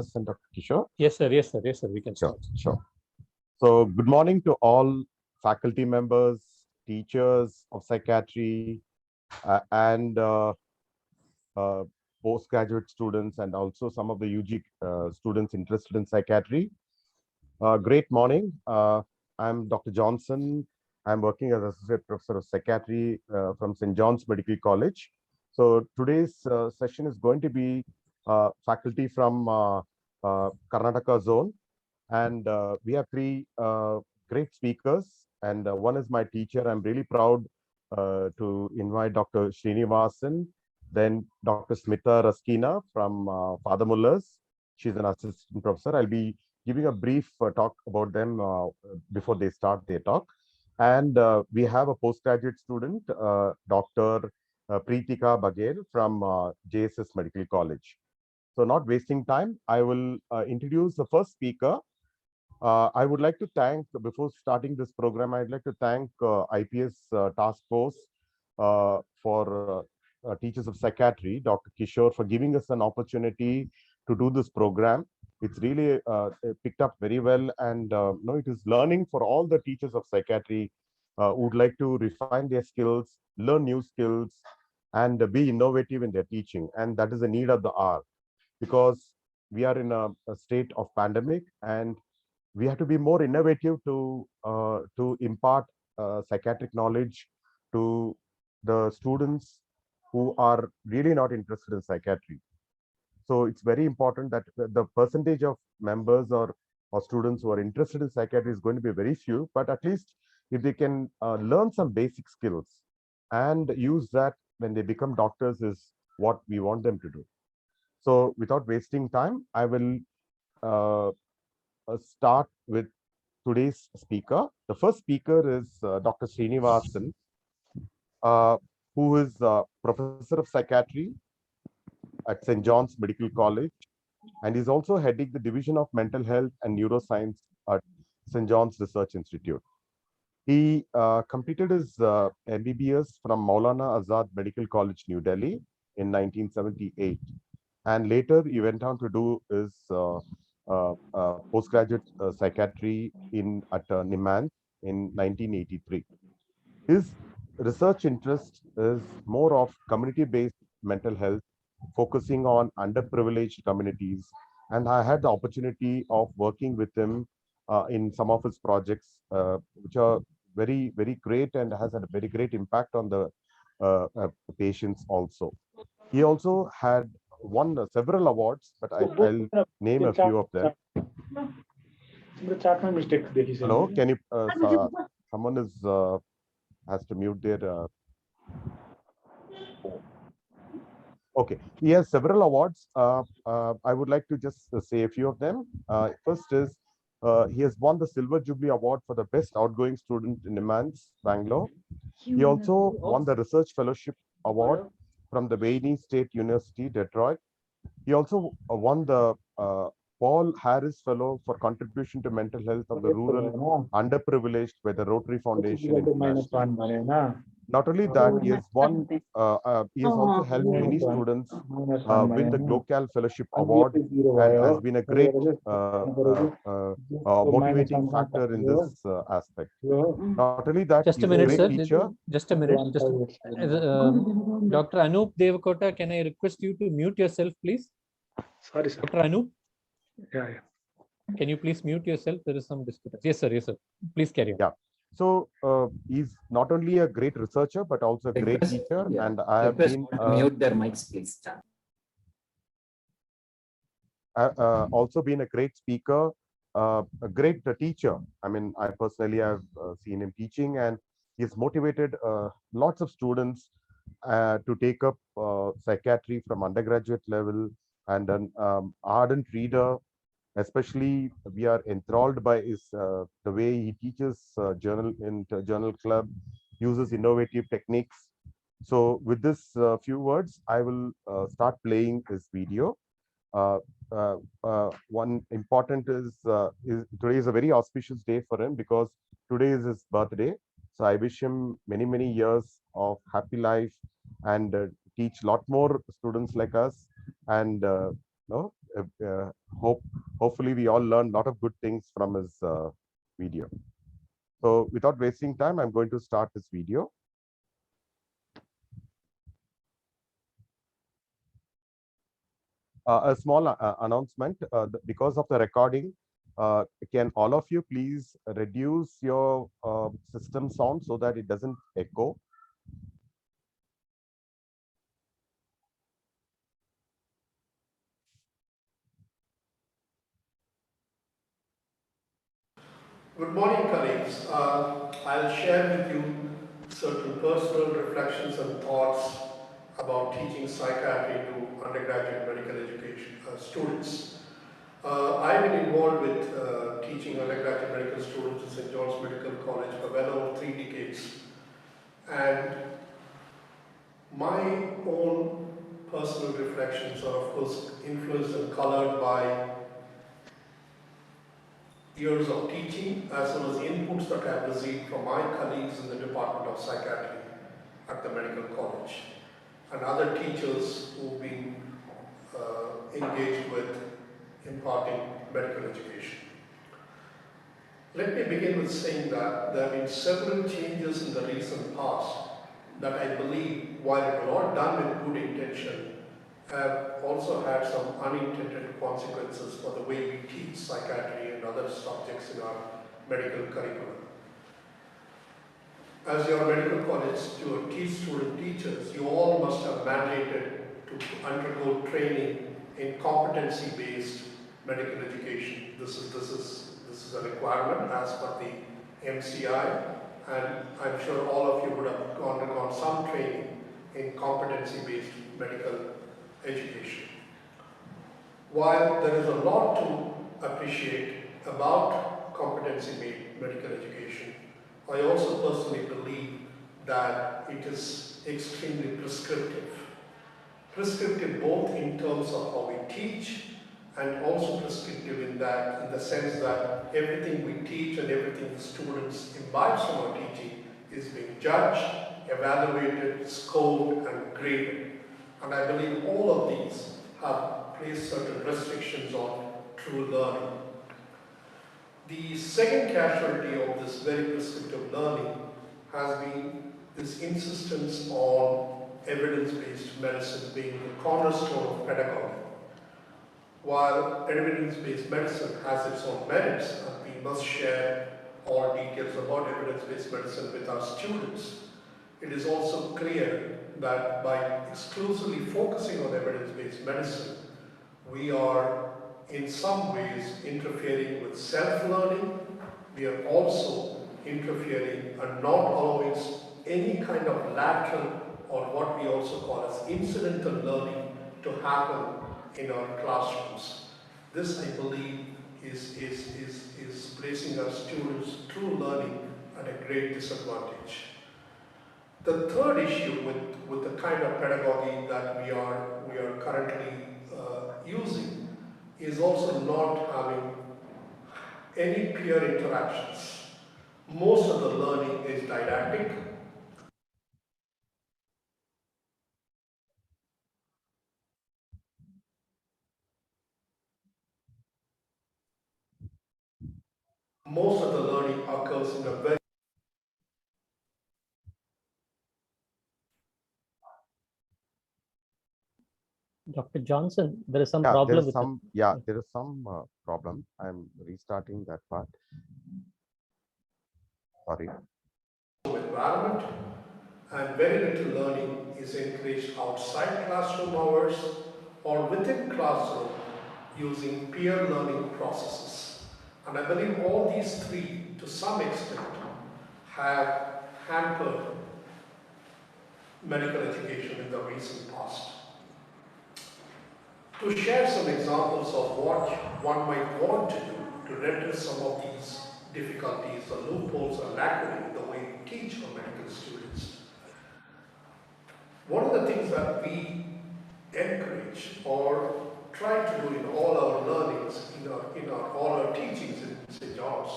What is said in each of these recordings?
Dr. Kishore? Yes, sir. Yes, sir. Yes, sir. We can Sure, start. sure. So, good morning to all faculty members, teachers of psychiatry, and uh, postgraduate students, and also some of the UG students interested in psychiatry. Great morning. I'm Dr. Johnson. I'm working as Associate Professor of Psychiatry from St. John's Medical College. So today's session is going to be faculty from Karnataka zone. And we have three great speakers. And one is my teacher. I'm really proud to invite Dr. Srinivasan, then Dr. Smita Raskina from Father Mullers. She's an assistant professor. I'll be giving a brief talk about them before they start their talk. And we have a postgraduate student, Dr. Preetika Baghel from JSS Medical College. So not wasting time, I will introduce the first speaker. I would like to thank, before starting this program, I'd like to thank IPS Task Force for Teachers of Psychiatry, Dr. Kishore, for giving us an opportunity to do this program. It's really picked up very well, and no, it is learning for all the teachers of psychiatry who would like to refine their skills, learn new skills, and be innovative in their teaching. And that is the need of the hour, because we are in a state of pandemic, and we have to be more innovative to impart psychiatric knowledge to the students who are really not interested in psychiatry. So it's very important that the percentage of members or students who are interested in psychiatry is going to be very few, but at least if they can learn some basic skills and use that when they become doctors is what we want them to do. So without wasting time, I will uh, start with today's speaker. The first speaker is Dr. Srinivasan, uh, who is professor of psychiatry at St. John's Medical College, and is also heading the Division of Mental Health and Neuroscience at St. John's Research Institute. He completed his MBBS from Maulana Azad Medical College, New Delhi in 1978. And later he went on to do his postgraduate psychiatry at Niman in 1983. His research interest is more of community-based mental health, focusing on underprivileged communities. And I had the opportunity of working with him in some of his projects, which are very, very great and has had a very great impact on the patients also. He also had won several awards, but I'll name a few of them. Hello, can you? Someone is has to mute their. Okay, he has several awards. I would like to just say a few of them. First is he has won the Silver Jubilee Award for the best outgoing student in Nimans, Bangalore. He also won the Research Fellowship Award from the Wayne State University, Detroit. He also won the Paul Harris Fellow for contribution to mental health of the rural underprivileged by the Rotary Foundation International. Not only that, he has won. He has also helped many students win the Glocal Fellowship Award, and has been a great motivating factor in this aspect. Not only that, Just he's a a minute, great sir. teacher. Just a minute. Dr. Anup Devakota, can I request you to mute yourself, please? Sorry, sir. Dr. Anup, Yeah. can you please mute yourself? There is some disturbance. Yes, sir. Yes, sir. Please carry on. Yeah. So he's not only a great researcher, but also a great teacher. Yeah. And I have been mute their mics, please. also been a great speaker, a great teacher. I mean, I personally have seen him teaching, and he's motivated lots of students to take up psychiatry from undergraduate level, and an ardent reader. Especially, we are enthralled by his the way he teaches journal in journal club, uses innovative techniques. So with this few words, I will start playing this video. One important is today is a very auspicious day for him, because today is his birthday. So I wish him many, many years of happy life, and teach a lot more students like us, and No, hopefully we all learned a lot of good things from his video. So without wasting time, I'm going to start this video. A small announcement, because of the recording, can all of you please reduce your system sound so that it doesn't echo? Good morning, colleagues. I'll share with you certain personal reflections and thoughts about teaching psychiatry to undergraduate medical education students. I've been involved with teaching undergraduate medical students at St. John's Medical College for well over 3 decades. And my own personal reflections are, of course, influenced and colored by years of teaching as well as inputs that I have received from my colleagues in the Department of Psychiatry at the Medical College and other teachers who've been engaged with imparting medical education. Let me begin with saying that there have been several changes in the recent past that I believe, while it was all done with good intention, have also had some unintended consequences for the way we teach psychiatry and other subjects in our medical curriculum. As your medical college student teachers, you all must have mandated to undergo training in competency-based medical education. This is a requirement as per the MCI, and I'm sure all of you would have undergone some training in competency-based medical education. While there is a lot to appreciate about competency-based medical education, I also personally believe that it is extremely prescriptive. Prescriptive both in terms of how we teach and also prescriptive in the sense that everything we teach and everything the students imbibe from our teaching is being judged, evaluated, scored, and graded. And I believe all of these have placed certain restrictions on true learning. The second casualty of this very prescriptive learning has been this insistence on evidence-based medicine being the cornerstone of pedagogy. While evidence-based medicine has its own merits, and we must share all details about evidence-based medicine with our students, it is also clear that by exclusively focusing on evidence-based medicine, we are in some ways interfering with self-learning. We are also interfering and not allowing any kind of lateral or what we also call as incidental learning to happen in our classrooms. This, I believe, is placing our students' true learning at a great disadvantage. The third issue with the kind of pedagogy that we are currently using is also not having any peer interactions. Most of the learning is didactic. Most of the learning occurs in a very Dr. Johnson, there is some Yeah, problem there is with some. Yeah, there is some problem. I'm restarting that part. Sorry. environment, and very little learning is encouraged outside classroom hours or within classroom using peer learning processes. And I believe all these three, to some extent, have hampered medical education in the recent past. To share some examples of what one might want to do to redress some of these difficulties or loopholes or lacunae in the way we teach our medical students. One of the things that we encourage or try to do in all our learnings, all our teachings in St. John's,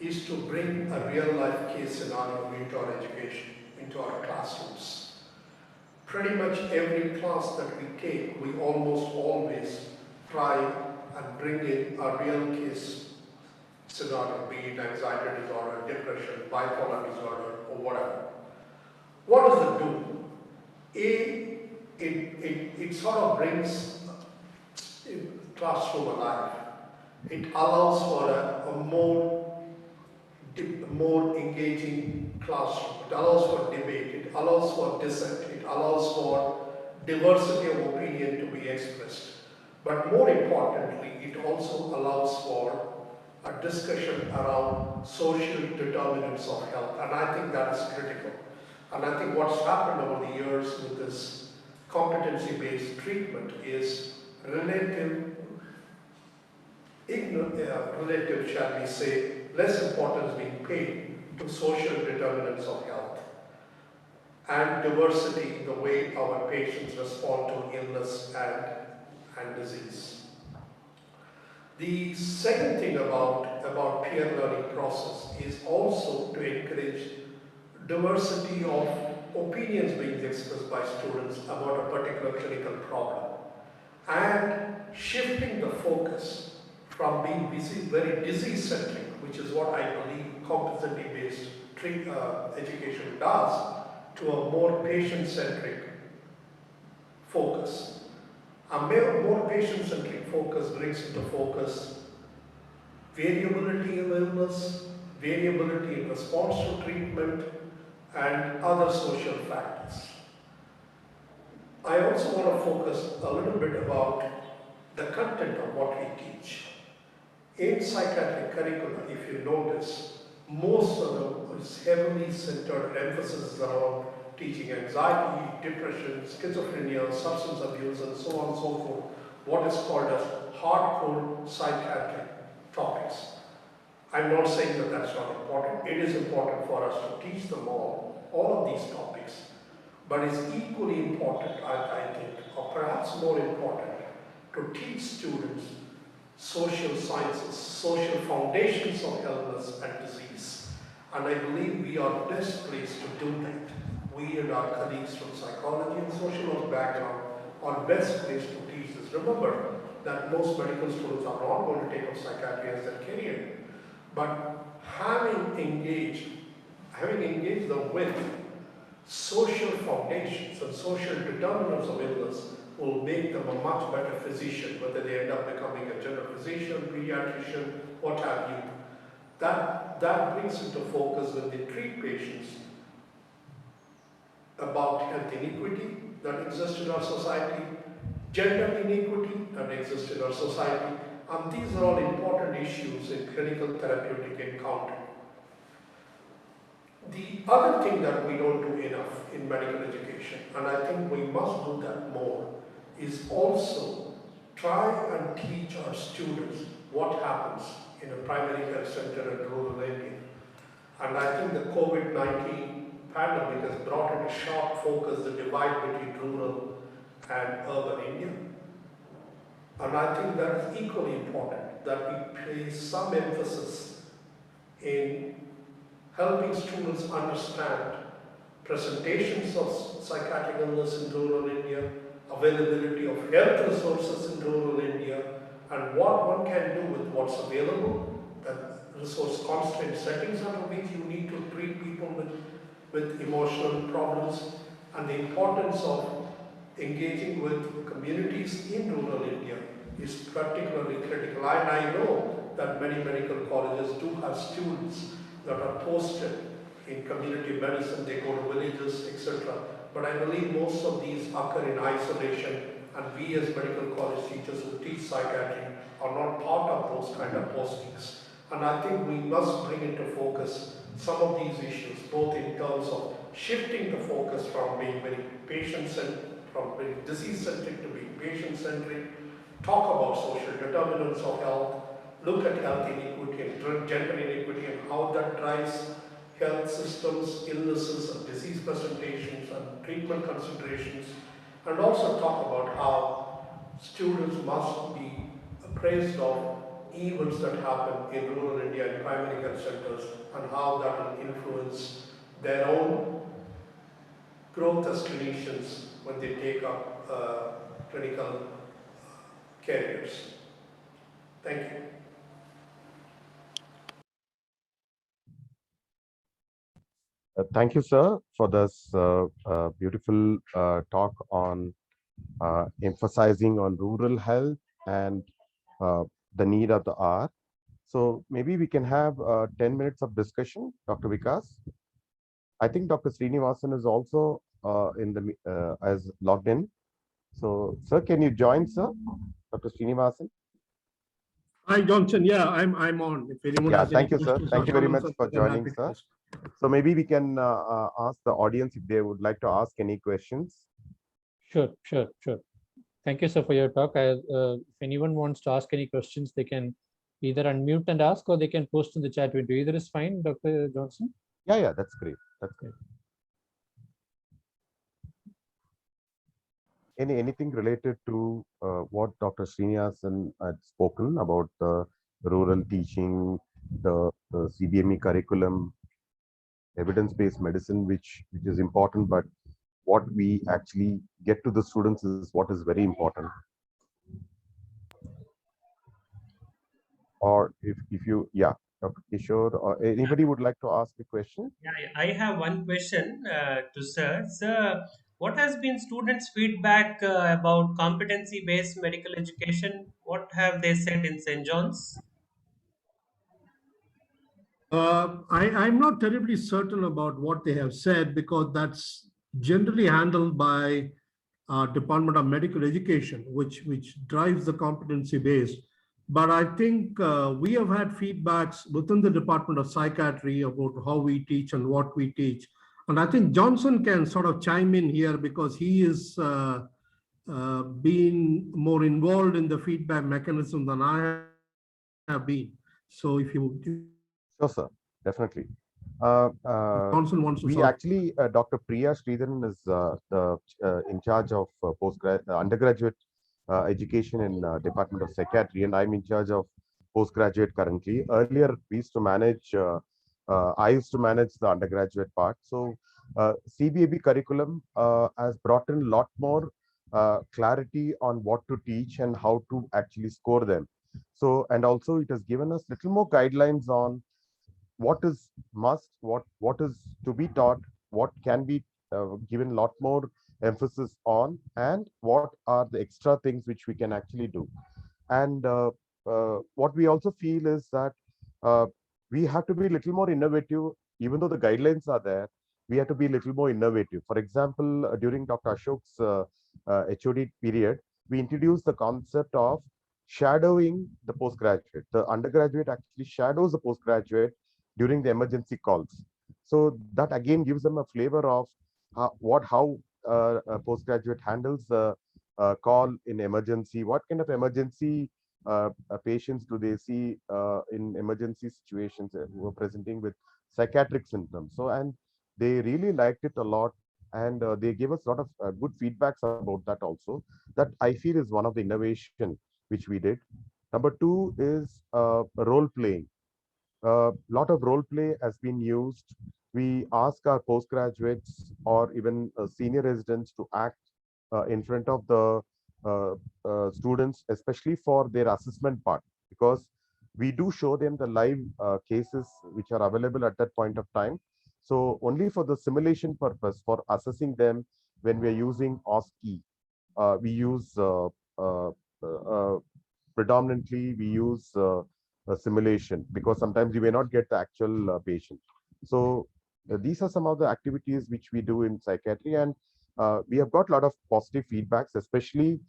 is to bring a real life case scenario into our education, into our classrooms. pretty much every class that we take, we almost always try and bring in a real case scenario, be it anxiety disorder, depression, bipolar disorder, or whatever. What does it do? It sort of brings classroom alive. It allows for a more engaging classroom. It allows for debate. It allows for dissent. It allows for diversity of opinion to be expressed. But more importantly, it also allows for a discussion around social determinants of health. And I think that is critical. And I think what's happened over the years with this competency-based treatment is relative, shall we say, less importance being paid to social determinants of health and diversity in the way our patients respond to illness and disease. The second thing about peer learning process is also to encourage diversity of opinions being expressed by students about a particular clinical problem and shifting the focus from being very disease-centric, which is what I believe competency-based education does, to a more patient-centric focus. A more patient-centric focus brings into focus variability in illness, variability in response to treatment, and other social factors. I also want to focus a little bit about the content of what we teach. In psychiatric curricula, if you notice, most of them is heavily centered emphasis around teaching anxiety, depression, schizophrenia, substance abuse, and so on and so forth, what is called as hardcore psychiatric topics. I'm not saying that that's not important. It is important for us to teach them all of these topics. But it's equally important, I think, or perhaps more important, to teach students social sciences, social foundations of illness and disease. And I believe we are best placed to do that. We and our colleagues from psychology and social work background are best placed to teach this. Remember that most medical students are not going to take up psychiatry as their career. But having engaged them with social foundations and social determinants of illness will make them a much better physician, whether they end up becoming a general physician, pediatrician, what have you. That brings into focus when they treat patients about health inequity that exists in our society, gender inequity that exists in our society, and these are all important issues in clinical therapeutic encounter. The other thing that we don't do enough in medical education, and I think we must do that more, is also try and teach our students what happens in a primary health center in rural India. And I think the COVID-19 pandemic has brought into sharp focus the divide between rural and urban India. And I think that is equally important, that we place some emphasis in helping students understand presentations of psychiatric illness in rural India, availability of health resources in rural India, and what one can do with what's available, that resource constrained settings under which you need to treat people with emotional problems, and the importance of engaging with communities in rural India is particularly critical. And I know that many medical colleges do have students that are posted in community medicine, they go to villages, etc. But I believe most of these occur in isolation, and we as medical college teachers who teach psychiatry are not part of those kind of postings. And I think we must bring into focus some of these issues, both in terms of shifting the focus from being very patient-centric, from being disease-centric to being patient-centric, talk about social determinants of health, look at health inequity and gender inequity and how that drives health systems, illnesses and disease presentations and treatment considerations, and also talk about how students must be appraised of events that happen in rural India and primary health centers and how that will influence their own growth as clinicians when they take up clinical careers. Thank you. Thank you, sir, for this beautiful talk on emphasizing on rural health and the need of the hour. So maybe we can have 10 minutes of discussion, Dr. Vikas. I think Dr. Srinivasan is also as logged in. So, sir, can you join, sir, Dr. Srinivasan? Hi, Johnson. Yeah, I'm on. If anyone Yeah, has any thank you, sir. questions Thank or you very much comments, for I'm joining, happy to sir. ask. So maybe we can ask the audience if they would like to ask any questions. Sure. Thank you, sir, for your talk. If anyone wants to ask any questions, they can either unmute and ask, or they can post in the chat window. Either is fine, Dr. Johnson. Yeah, that's great. That's great. Anything related to what Dr. Srinivasan had spoken about the rural teaching, the CBME curriculum, evidence-based medicine, which is important, but what we actually get to the students is what is very important. Or if you, yeah, Dr. Kishore, or anybody would like to ask a question? Yeah, I have one question to sir. Sir, what has been students' feedback about competency-based medical education? What have they said in St. John's? I'm not terribly certain about what they have said because that's generally handled by Department of Medical Education, which drives the competency base. But I think we have had feedbacks within the Department of Psychiatry about how we teach and what we teach. And I think Johnson can sort of chime in here because he is been more involved in the feedback mechanism than I have been. So if you Sure, sir, definitely. Johnson wants to We sort of- actually, Dr. Priya Sridharan is in charge of undergraduate education in Department of Psychiatry, and I'm in charge of postgraduate currently. Earlier, we used to manage, I used to manage the undergraduate part. So CBAB curriculum has brought in a lot more clarity on what to teach and how to actually score them. So, and also it has given us little more guidelines on what is must, what is to be taught, what can be given a lot more emphasis on, and what are the extra things which we can actually do. And what we also feel is that we have to be a little more innovative. Even though the guidelines are there, we have to be a little more innovative. For example, during Dr. Ashok's HOD period, we introduced the concept of shadowing the postgraduate. The undergraduate actually shadows the postgraduate during the emergency calls. So that again gives them a flavor of how a postgraduate handles the call in emergency, what kind of emergency patients do they see in emergency situations who are presenting with psychiatric symptoms. So, and they really liked it a lot, and they gave us a lot of good feedbacks about that also. That I feel is one of the innovation which we did. Number two is role playing. A lot of role play has been used. We ask our postgraduates or even senior residents to act in front of the students, especially for their assessment part, because we do show them the live cases which are available at that point of time. So only for the simulation purpose, for assessing them, when we are using OSCE, we use predominantly we use a simulation, because sometimes you may not get the actual patient. So these are some of the activities which we do in psychiatry, and we have got a lot of positive feedbacks, especially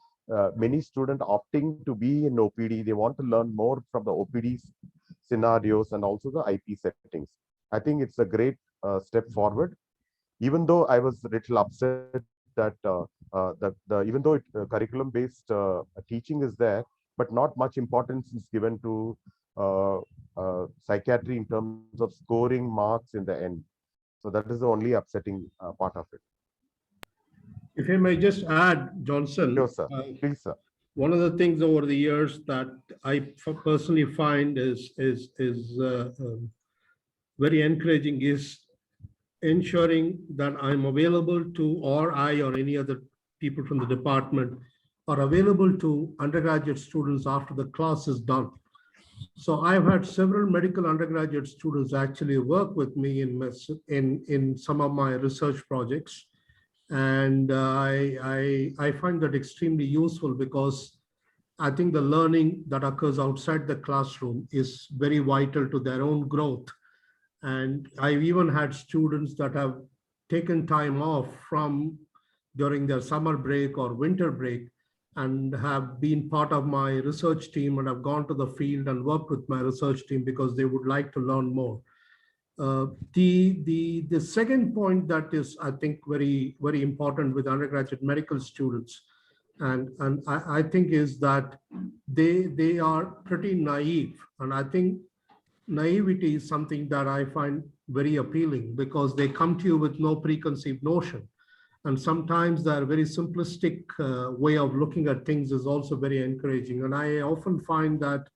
many students opting to be in OPD. They want to learn more from the OPD scenarios and also the IP settings. I think it's a great step forward. Even though I was a little upset that even though curriculum-based teaching is there, but not much importance is given to psychiatry in terms of scoring marks in the end. So that is the only upsetting part of it. If I may just add, Johnson. Sure, sir. Please, sir. One of the things over the years that I personally find is very encouraging is ensuring that I'm available to, or I or any other people from the department are available to undergraduate students after the class is done. So I've had several medical undergraduate students actually work with me in some of my research projects. And I find that extremely useful because I think the learning that occurs outside the classroom is very vital to their own growth. And I've even had students that have taken time off from during their summer break or winter break and have been part of my research team and have gone to the field and worked with my research team because they would like to learn more. The second point that is, I think, very, very important with undergraduate medical students, and I think is that they are pretty naive. And I think naivety is something that I find very appealing because they come to you with no preconceived notion. And sometimes their very simplistic way of looking at things is also very encouraging. And I often find that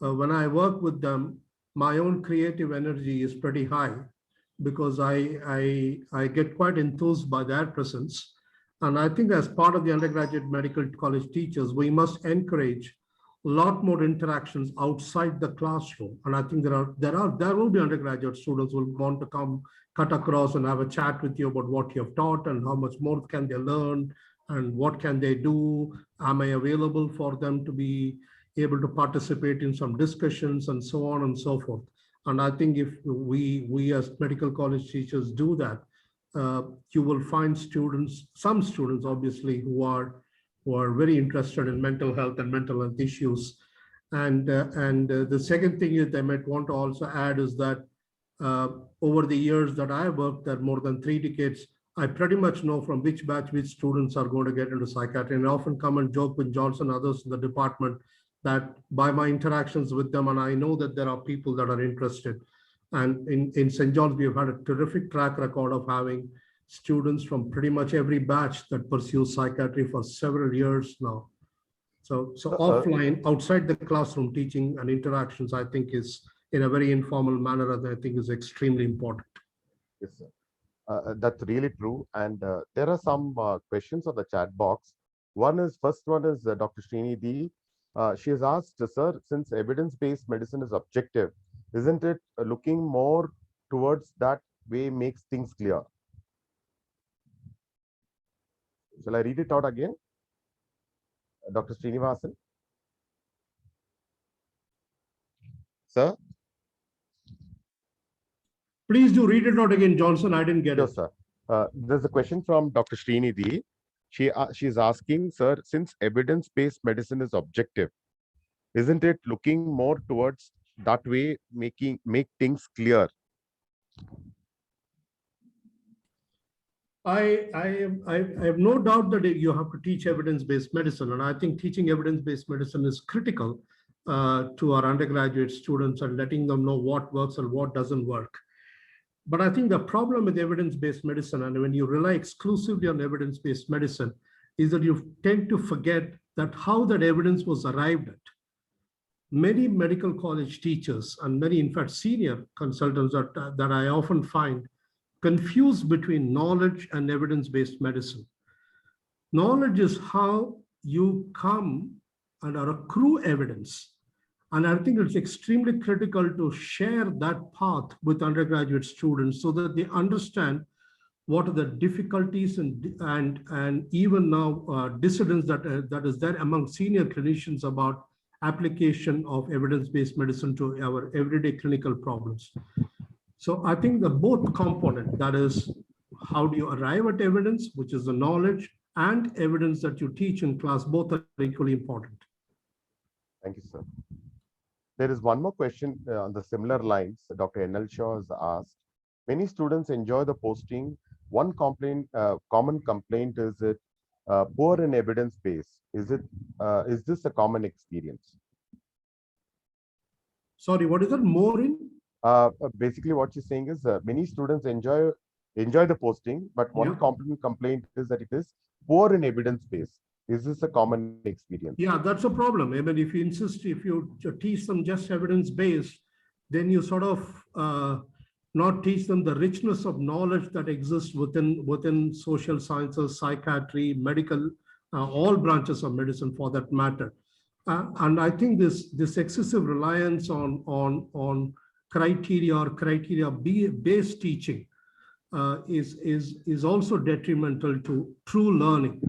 when I work with them, my own creative energy is pretty high because I get quite enthused by their presence. And I think as part of the undergraduate medical college teachers, we must encourage a lot more interactions outside the classroom. And I think there will be undergraduate students who will want to come cut across and have a chat with you about what you have taught and how much more can they learn and what can they do. Am I available for them to be able to participate in some discussions and so on and so forth. And I think if we as medical college teachers do that, you will find some students obviously who are very interested in mental health and mental health issues. And the second thing that I might want to also add is that over the years that I worked there, more than 3 decades, I pretty much know from which batch which students are going to get into psychiatry. And I often come and joke with Johnson and others in the department that by my interactions with them, and I know that there are people that are interested. And in St. John's, we have had a terrific track record of having students from pretty much every batch that pursues psychiatry for several years now. So offline, outside the classroom teaching and interactions, I think is in a very informal manner, and I think is extremely important. Yes, sir. That's really true. And there are some questions on the chat box. First one is Dr. Srinidhi. She has asked, sir, since evidence-based medicine is objective, isn't it looking more towards that way makes things clear? Shall I read it out again? Dr. Srinivasan? Sir? Please do read it out again, Johnson. I didn't get it. Yes, sir. There's a question from Dr. Srinidhi. She's asking, sir, since evidence-based medicine is objective, isn't it looking more towards that way, make things clear? I have no doubt that you have to teach evidence-based medicine, and I think teaching evidence-based medicine is critical to our undergraduate students and letting them know what works and what doesn't work. But I think the problem with evidence-based medicine, and when you rely exclusively on evidence-based medicine, is that you tend to forget that how that evidence was arrived at. Many medical college teachers and many, in fact, senior consultants that I often find confuse between knowledge and evidence-based medicine. Knowledge is how you come and accrue evidence. And I think it's extremely critical to share that path with undergraduate students so that they understand what are the difficulties and even now dissidence that is there among senior clinicians about application of evidence-based medicine to our everyday clinical problems. So I think the both component, that is, how do you arrive at evidence, which is the knowledge, and evidence that you teach in class, both are equally important. Thank you, sir. There is one more question on the similar lines. Dr. N.L. Shaw has asked, many students enjoy the posting. One common complaint is it poor in evidence base. Is this a common experience? Sorry, what is that? More in? Basically, what she's saying is many students enjoy the posting, but one common complaint is that it is poor in evidence base. Is this a common experience? Yeah, that's a problem. I mean, if you teach them just evidence-based, then you sort of not teach them the richness of knowledge that exists within social sciences, psychiatry, medical, all branches of medicine for that matter. And I think this excessive reliance on criteria or criteria-based teaching is also detrimental to true learning.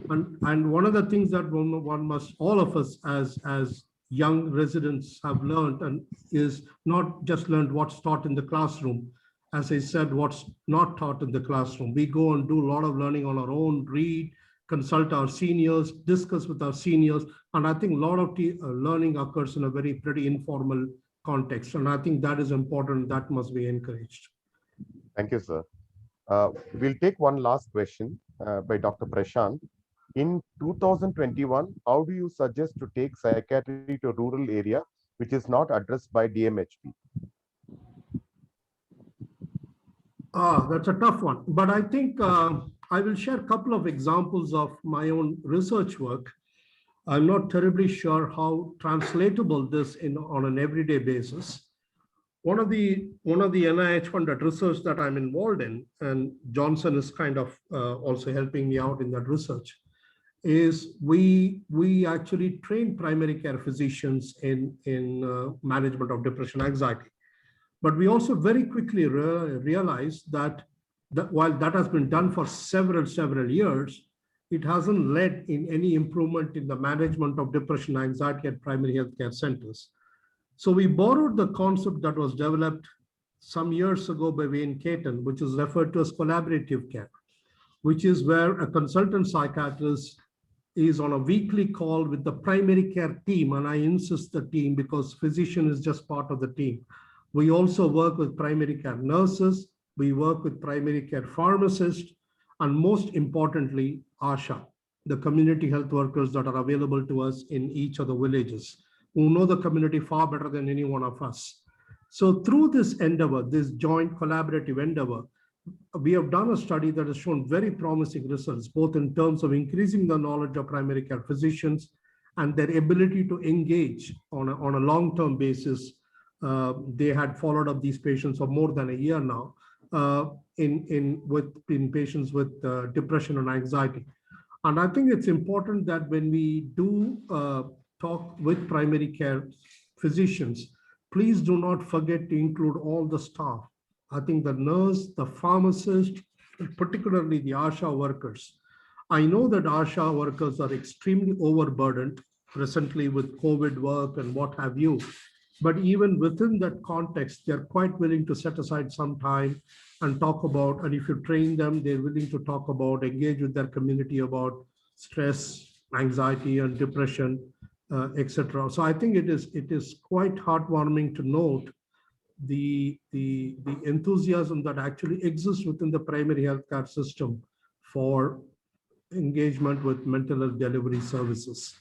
And one of the things that one must, all of us as young residents have learned, and is not just learned what's taught in the classroom. As I said, what's not taught in the classroom. We go and do a lot of learning on our own, read, consult our seniors, discuss with our seniors. And I think a lot of learning occurs in a pretty informal context. And I think that is important. That must be encouraged. Thank you, sir. We'll take one last question by Dr. Prashant. In 2021, how do you suggest to take psychiatry to a rural area which is not addressed by DMHP? That's a tough one, but I think I will share a couple of examples of my own research work. I'm not terribly sure how translatable this on an everyday basis. One of the NIH funded research that I'm involved in, and Johnson is kind of also helping me out in that research, is we actually train primary care physicians in management of depression, anxiety. But we also very quickly realized that while that has been done for several years, it hasn't led in any improvement in the management of depression, anxiety at primary healthcare centers. So we borrowed the concept that was developed some years ago by Wayne Caton, which is referred to as collaborative care, which is where a consultant psychiatrist is on a weekly call with the primary care team. And I insist the team because physician is just part of the team. We also work with primary care nurses. We work with primary care pharmacists. And most importantly, ASHA, the community health workers that are available to us in each of the villages, who know the community far better than any one of us. So through this endeavor, this joint collaborative endeavor, we have done a study that has shown very promising results, both in terms of increasing the knowledge of primary care physicians and their ability to engage on a long-term basis. They had followed up these patients for more than a year now in patients with depression and anxiety. And I think it's important that when we do talk with primary care physicians, please do not forget to include all the staff. I think the nurse, the pharmacist, particularly the ASHA workers. I know that ASHA workers are extremely overburdened presently with COVID work and what have you. But even within that context, they're quite willing to set aside some time and talk about, and if you train them, they're willing to talk about, engage with their community about stress, anxiety, and depression, etc. So I think it is quite heartwarming to note the enthusiasm that actually exists within the primary healthcare system for engagement with mental health delivery services.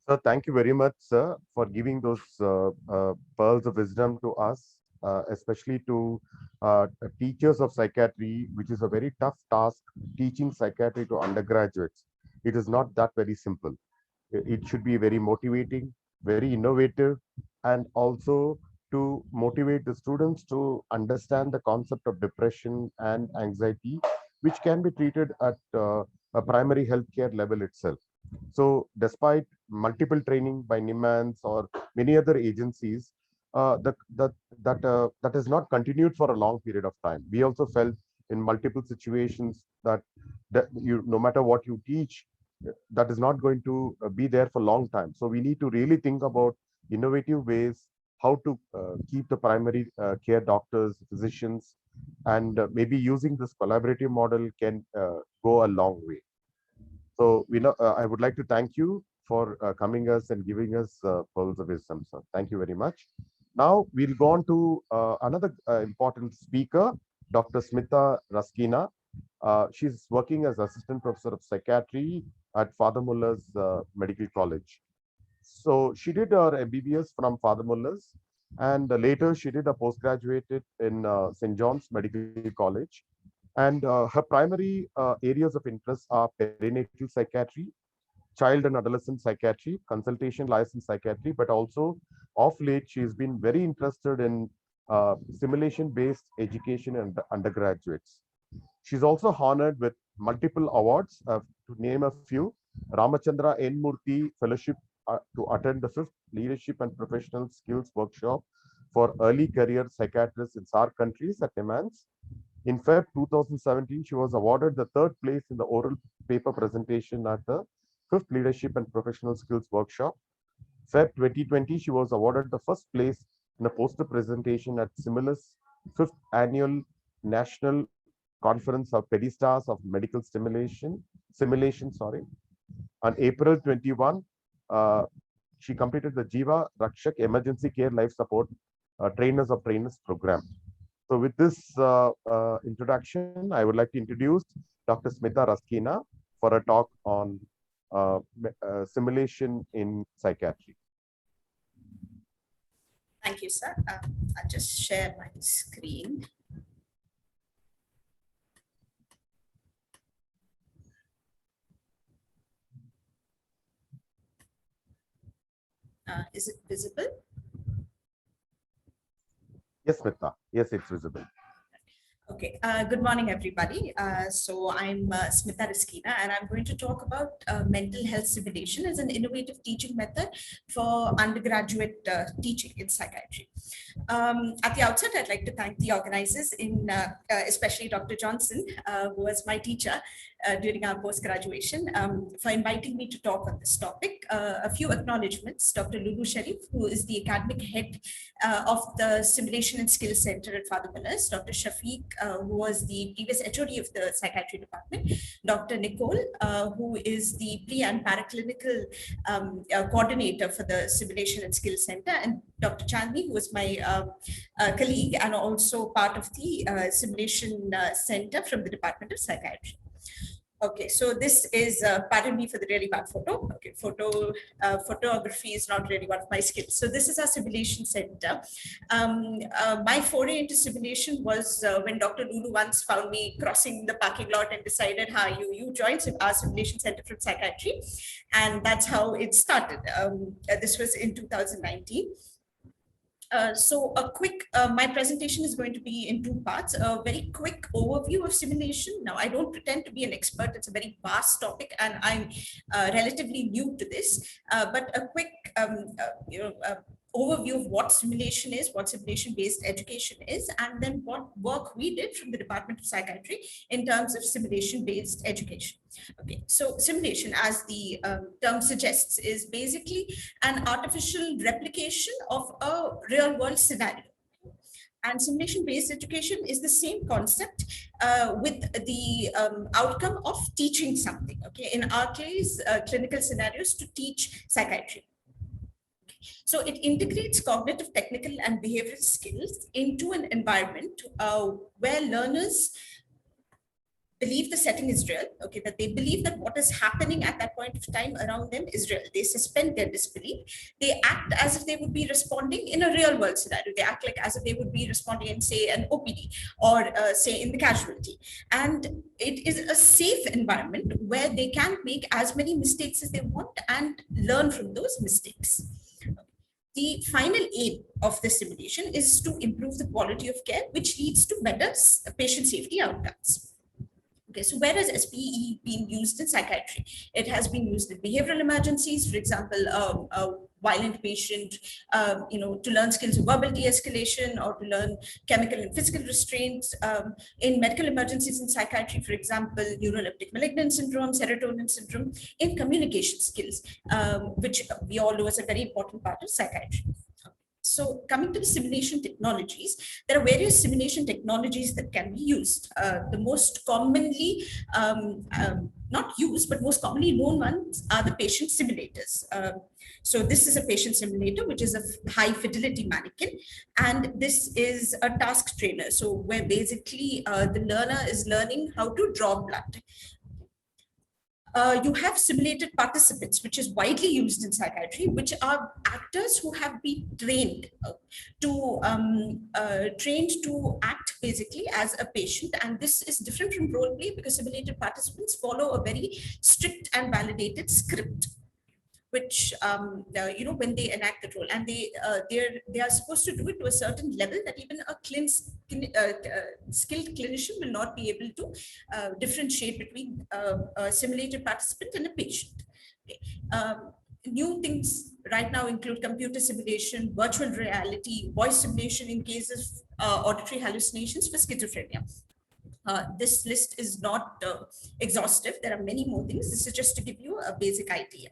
Sir, thank you very much, sir, for giving those pearls of wisdom to us, especially to teachers of psychiatry, which is a very tough task, teaching psychiatry to undergraduates. It is not that very simple. It should be very motivating, very innovative, and also to motivate the students to understand the concept of depression and anxiety, which can be treated at a primary healthcare level itself. So despite multiple training by NIMHANS or many other agencies, that has not continued for a long period of time. We also felt in multiple situations that no matter what you teach, that is not going to be there for a long time. So we need to really think about innovative ways how to keep the primary care doctors, physicians, and maybe using this collaborative model can go a long way. So I would like to thank you for coming us and giving us pearls of wisdom, sir. Thank you very much. Now we'll go on to another important speaker, Dr. Smita Raskina. She's working as Assistant Professor of Psychiatry at Father Muller's Medical College. So she did her MBBS from Father Muller's, and later she did a postgraduate in St. John's Medical College. And her primary areas of interest are perinatal psychiatry, child and adolescent psychiatry, consultation license psychiatry, but also of late she's been very interested in simulation-based education and undergraduates. She's also honored with multiple awards. To name a few, Ramachandra N. Murthy Fellowship to attend the 5th Leadership and Professional Skills Workshop for Early Career Psychiatrists in SAARC countries at NIMHANS. In Feb 2017, she was awarded the 3rd place in the oral paper presentation at the 5th Leadership and Professional Skills Workshop. Feb 2020, she was awarded the 1st place in a poster presentation at Simulus 5th Annual National Conference of Pedistars of Medical Simulation. On April 21, she completed the Jiva Rakshak Emergency Care Life Support Trainers of Trainers program. So with this introduction, I would like to introduce Dr. Smita Raskina for a talk on simulation in psychiatry. Thank you, sir. I'll just share my screen. Is it visible? Yes, Smita. Yes, it's visible. Okay, good morning, everybody. So I'm Smita Raskina, and I'm going to talk about mental health simulation as an innovative teaching method for undergraduate teaching in psychiatry. At the outset, I'd like to thank the organizers, especially Dr. Johnson, who was my teacher during our post-graduation, for inviting me to talk on this topic. A few acknowledgements. Dr. Lulu Sharif, who is the academic head of the Simulation and Skills Center at Father Millers, Dr. Shafiq, who was the previous HOD of the psychiatry department, Dr. Nicole, who is the pre and paraclinical coordinator for the Simulation and Skills Center, and Dr. Chandni, who was my colleague and also part of the Simulation Center from the Department of Psychiatry. Okay, so this is, pardon me for the really bad photo. Okay, photography is not really one of my skills. So this is our simulation center. My foray into simulation was when Dr. Lulu once found me crossing the parking lot and decided, you joined our simulation center from psychiatry. And that's how it started. This was in 2019. So a quick, my presentation is going to be in 2 parts. A very quick overview of simulation. Now, I don't pretend to be an expert. It's a very vast topic and I'm relatively new to this, but a quick, overview of what simulation is, what simulation-based education is, and then what work we did from the Department of Psychiatry in terms of simulation-based education. Okay, so simulation, as the term suggests, is basically an artificial replication of a real-world scenario. And simulation-based education is the same concept with the outcome of teaching something. Okay, in our case, clinical scenarios to teach psychiatry. So it integrates cognitive, technical, and behavioral skills into an environment where learners believe the setting is real, okay, that they believe that what is happening at that point of time around them is real. They suspend their disbelief. They act as if they would be responding in a real world scenario. They act like as if they would be responding in, say, an OPD or say in the casualty. And it is a safe environment where they can make as many mistakes as they want and learn from those mistakes. The final aim of the simulation is to improve the quality of care, which leads to better patient safety outcomes. Okay, so where has SPE been used in psychiatry? It has been used in behavioral emergencies, for example, a violent patient, to learn skills of verbal de-escalation or to learn chemical and physical restraints. In medical emergencies in psychiatry, for example, neuroleptic malignant syndrome, serotonin syndrome, in communication skills, which we all know is a very important part of psychiatry. So coming to the simulation technologies, there are various simulation technologies that can be used. The most commonly, not used, but most commonly known ones are the patient simulators. So this is a patient simulator, which is a high fidelity mannequin. And this is a task trainer. So where basically the learner is learning how to draw blood. You have simulated participants, which is widely used in psychiatry, which are actors who have been trained to act basically as a patient. And this is different from role play because simulated participants follow a very strict and validated script. which when they enact the role, and they are supposed to do it to a certain level that even a skilled clinician will not be able to differentiate between a simulated participant and a patient. Okay. New things right now include computer simulation, virtual reality, voice simulation in cases of auditory hallucinations for schizophrenia. This list is not exhaustive. There are many more things. This is just to give you a basic idea.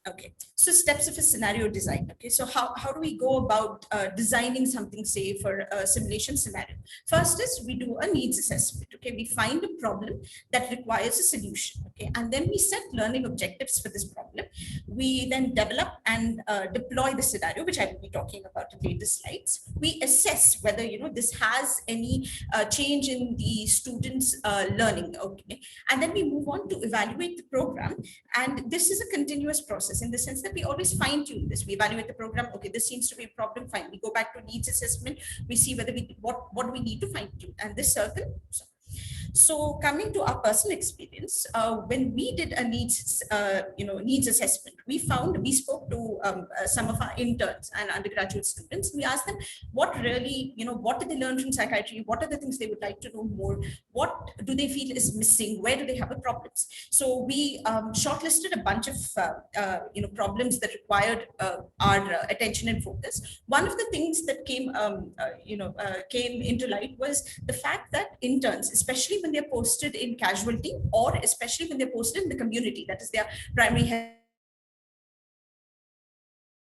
Okay, so steps of a scenario design. Okay, so how do we go about designing something, say, for a simulation scenario? First is we do a needs assessment. Okay, we find a problem that requires a solution. Okay, and then we set learning objectives for this problem. We then develop and deploy the scenario, which I will be talking about in later slides. We assess whether this has any change in the students' learning. Okay, and then we move on to evaluate the program, and this is a continuous process, in the sense that we always fine tune this. We evaluate the program. Okay, this seems to be a problem. Fine. We go back to needs assessment. We see whether what we need to fine tune, and this circle. So coming to our personal experience, when we did a needs assessment, we spoke to some of our interns and undergraduate students. We asked them what did they learn from psychiatry? What are the things they would like to know more? What do they feel is missing? Where do they have problems? So we shortlisted a bunch of problems that required our attention and focus. One of the things that came into light was the fact that interns, especially when they're posted in casualty, or especially when they're posted in the community, that is their primary health,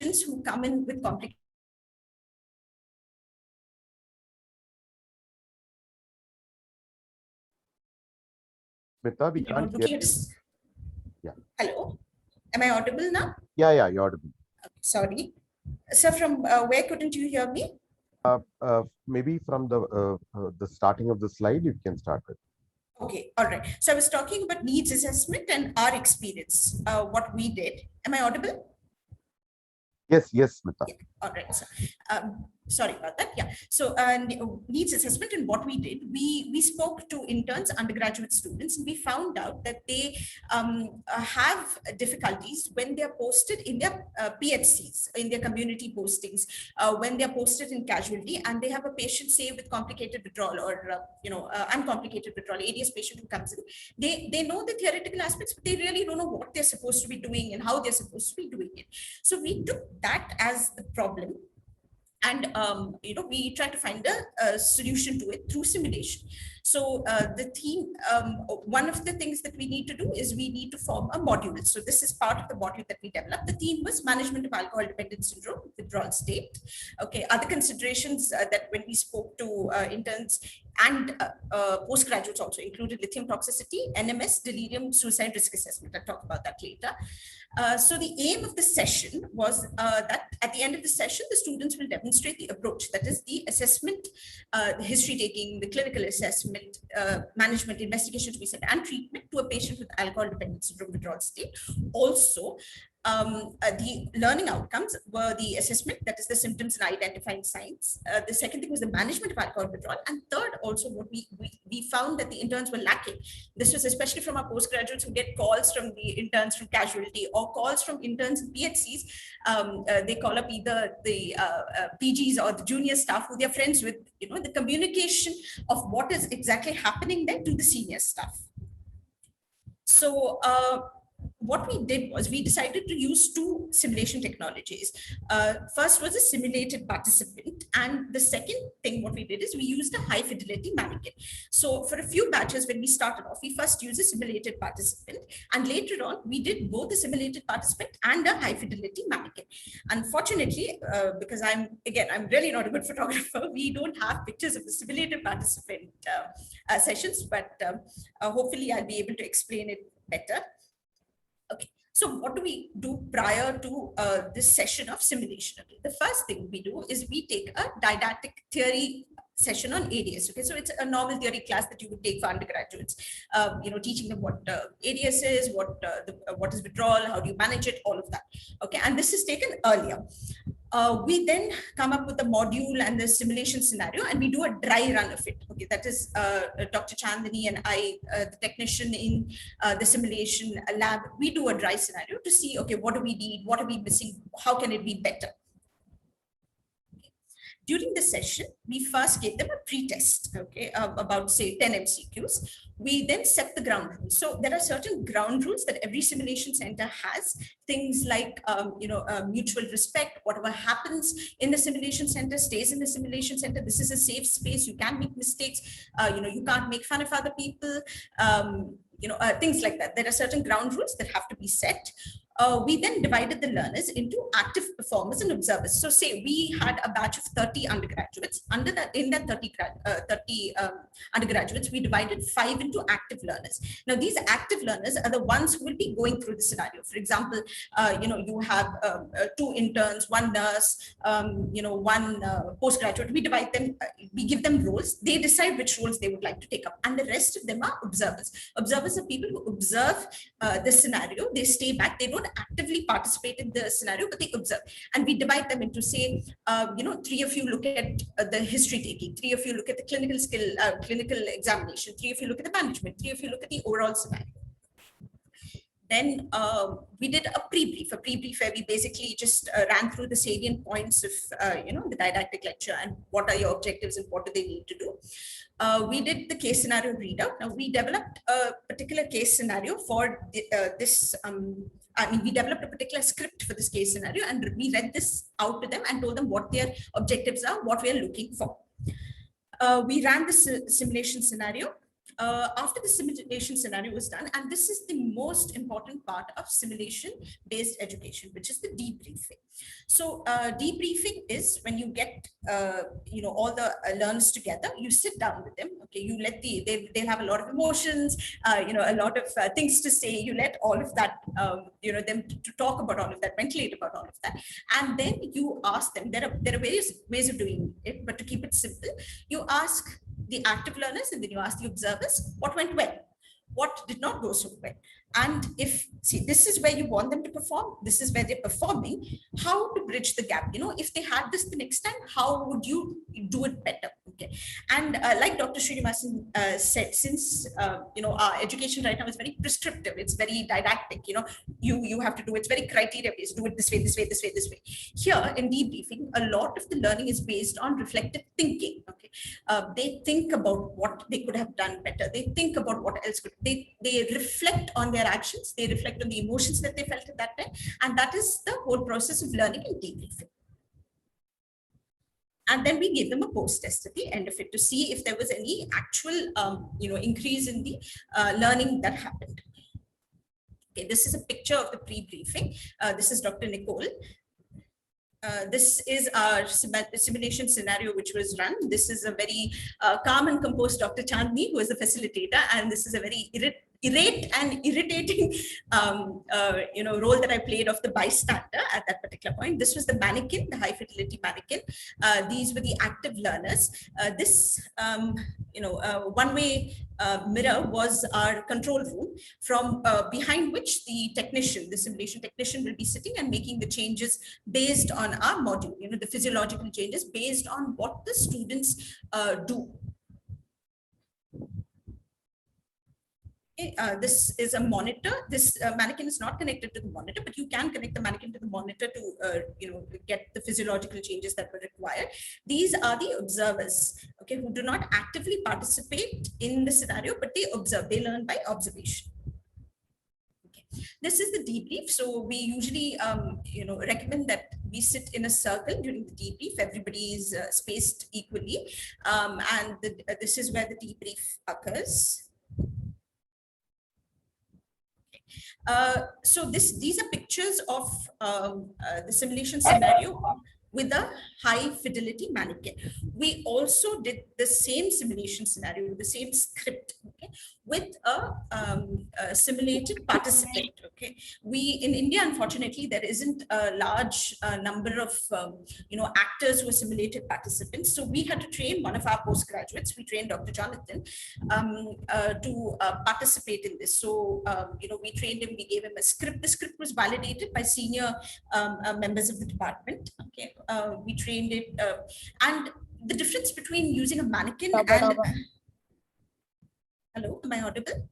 who come in with complications. Smita, we can't hear you. Yeah. Hello, am I audible now? Yeah, you're audible. Okay, sorry. So from where couldn't you hear me? Maybe from the starting of the slide, you can start with. Okay, all right. So I was talking about needs assessment and our experience, what we did. Am I audible? Yes, Smita. Yeah, all right. So, sorry about that. Yeah. So needs assessment, and what we did, we spoke to interns, undergraduate students, and we found out that they have difficulties when they're posted in their PHCs, in their community postings, when they're posted in casualty, and they have a patient, say, with complicated withdrawal or uncomplicated withdrawal, ADS patient who comes in. They know the theoretical aspects, but they really don't know what they're supposed to be doing and how they're supposed to be doing it. So we took that as the problem, and we try to find a solution to it through simulation. So the theme, one of the things that we need to do is we need to form a module. So this is part of the module that we developed. The theme was management of alcohol dependence syndrome, withdrawal state. Okay, other considerations that when we spoke to interns and postgraduates also included lithium toxicity, NMS, delirium, suicide risk assessment. I'll talk about that later. So the aim of the session was that at the end of the session, the students will demonstrate the approach, that is the assessment, the history taking, the clinical assessment, management, investigation to be said, and treatment to a patient with alcohol dependence syndrome withdrawal state. Also, the learning outcomes were the assessment, that is the symptoms and identifying signs. The second thing was the management of alcohol withdrawal. And third, also what we found that the interns were lacking. This was especially from our postgraduates who get calls from the interns from casualty or calls from interns in PHCs. They call up either the PGs or the junior staff who they're friends with, the communication of what is exactly happening there to the senior staff. So, what we did was we decided to use two simulation technologies. First was a simulated participant, and the second thing what we did is we used a high fidelity mannequin. So for a few batches when we started off, we first used a simulated participant, and later on we did both a simulated participant and a high fidelity mannequin. Unfortunately, because I'm really not a good photographer, we don't have pictures of the simulated participant sessions, but hopefully I'll be able to explain it better. Okay, so what do we do prior to this session of simulation? Okay, the first thing we do is we take a didactic theory session on ADS. Okay, so it's a normal theory class that you would take for undergraduates, teaching them what ADS is, what is withdrawal, how do you manage it, all of that. Okay, and this is taken earlier. We then come up with the module and the simulation scenario, and we do a dry run of it. Okay, that is Dr. Chandani and I, the technician in the simulation lab, we do a dry scenario to see, okay, what do we need? What are we missing? How can it be better? During the session, we first gave them a pre-test, okay, about say 10 MCQs. We then set the ground rules. So there are certain ground rules that every simulation center has. Things like, mutual respect. Whatever happens in the simulation center stays in the simulation center. This is a safe space. You can make mistakes. You can't make fun of other people. Things like that. There are certain ground rules that have to be set. We then divided the learners into active performers and observers. So say we had a batch of 30 undergraduates. In that 30 undergraduates, we divided 5 into active learners. Now these active learners are the ones who will be going through the scenario. For example, you have 2 interns, 1 nurse, 1 postgraduate. We divide them, we give them roles. They decide which roles they would like to take up. And the rest of them are observers. Observers are people who observe the scenario. They stay back. They don't actively participate in the scenario, but they observe. And we divide them into, say, 3 of you look at the history taking, 3 of you look at the clinical skill, clinical examination, 3 of you look at the management, 3 of you look at the overall scenario. Then we did a pre-brief where we basically just ran through the salient points of, the didactic lecture and what are your objectives and what do they need to do. We did the case scenario readout. Now we developed a particular case scenario for this. We developed a particular script for this case scenario, and we read this out to them and told them what their objectives are, what we are looking for. We ran the simulation scenario. After the simulation scenario was done, and this is the most important part of simulation-based education, which is the debriefing. So debriefing is when you get, all the learners together, you sit down with them, okay, you let they'll have a lot of emotions, a lot of things to say, you let all of that, them to talk about all of that, ventilate about all of that. And then you ask them, there are various ways of doing it, but to keep it simple, you ask the active learners and then you ask the observers what went well, what did not go so well. And this is where you want them to perform, this is where they're performing, how to bridge the gap. If they had this the next time, how would you do it better? Okay. And like Dr. Srinivasan said, since, our education right now is very prescriptive, it's very didactic, you have to do it's very criteria based, do it this way, this way, this way, this way. Here in debriefing, a lot of the learning is based on reflective thinking. Okay. They think about what they could have done better. They think about what else could, they reflect on their actions, they reflect on the emotions that they felt at that time. And that is the whole process of learning and debriefing. And then we gave them a post-test at the end of it to see if there was any actual, increase in the learning that happened. Okay, this is a picture of the pre-briefing. This is Dr. Nicole. This is our simulation scenario which was run. This is a very calm and composed Dr. Chandni, who is the facilitator, and this is a very irate and irritating role that I played of the bystander at that particular point. This was the mannequin, the high fidelity mannequin. These were the active learners. This one-way mirror was our control room, from behind which the technician, the simulation technician, will be sitting and making the changes based on our module, the physiological changes based on what the students do. This is a monitor. This mannequin is not connected to the monitor, but you can connect the mannequin to the monitor to get the physiological changes that were required. These are the observers, okay, who do not actively participate in the scenario, but they observe, they learn by observation. Okay. This is the debrief. So we usually recommend that we sit in a circle during the debrief. Everybody is spaced equally, and this is where the debrief occurs. So these are pictures of the simulation scenario with a high fidelity mannequin. We also did the same simulation scenario with the same script, okay, with a simulated participant. Okay, we in India, unfortunately, there isn't a large number of actors who are simulated participants. So we had to train one of our postgraduates. We trained Dr. Jonathan to participate in this. So we trained him. We gave him a script. The script was validated by senior members of the department. Okay, we trained it, and the difference between using a mannequin and hello, am I audible?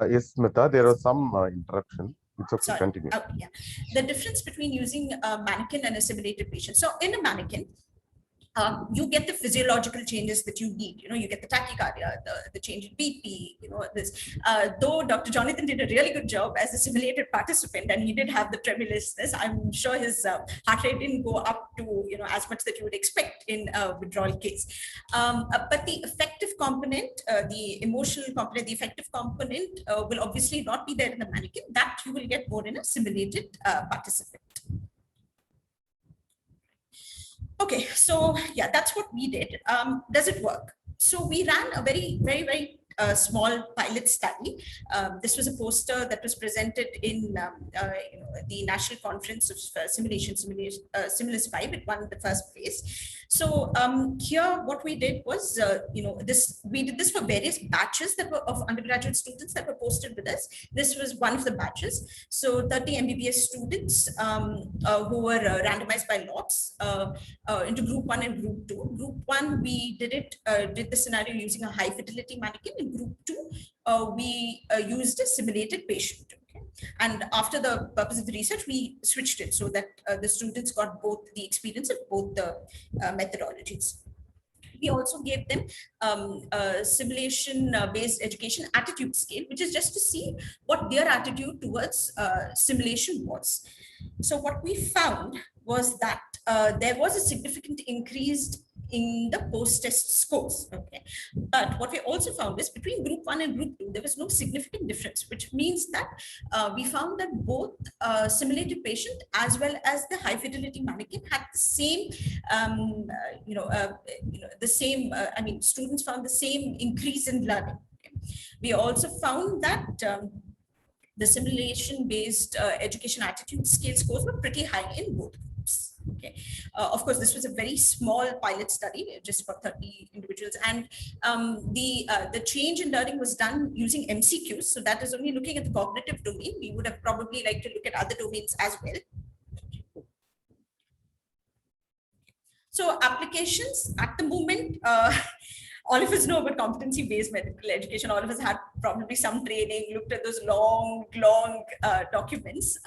Yes, Smita, there was some interruption. It's okay, Sorry. continue. Yeah. The difference between using a mannequin and a simulated patient. So in a mannequin, you get the physiological changes that you need. You get the tachycardia, the change in BP, this. Though Dr. Jonathan did a really good job as a simulated participant, and he did have the tremulousness, I'm sure his heart rate didn't go up to, as much that you would expect in a withdrawal case. But the affective component, the emotional component, the affective component will obviously not be there in the mannequin. That you will get more in a simulated participant. Okay, so yeah, that's what we did. Does it work? So we ran a very, very, very small pilot study. This was a poster that was presented in the National Conference of Simulus 5. It won the first place. So here, what we did was, we did this for various batches that were of undergraduate students that were posted with us. This was one of the batches. So 30 MBBS students who were randomized by lots into group 1 and group 2. Group 1, we did the scenario using a high fidelity mannequin. In group 2, we used a simulated patient. Okay? And after the purpose of the research, we switched it so that the students got both the experience of both the methodologies. We also gave them a simulation-based education attitude scale, which is just to see what their attitude towards simulation was. So what we found was that there was a significant increase in the post-test scores. Okay, but what we also found is between group 1 and group 2, there was no significant difference, which means that we found that both simulated patient as well as the high fidelity mannequin had the same, students found the same increase in learning. Okay. We also found that the simulation-based education attitude scale scores were pretty high in both groups. Okay. Of course, this was a very small pilot study, just for 30 individuals, and the change in learning was done using MCQs. So that is only looking at the cognitive domain. We would have probably liked to look at other domains as well. So applications at the moment, all of us know about competency-based medical education. All of us had probably some training, looked at those long documents.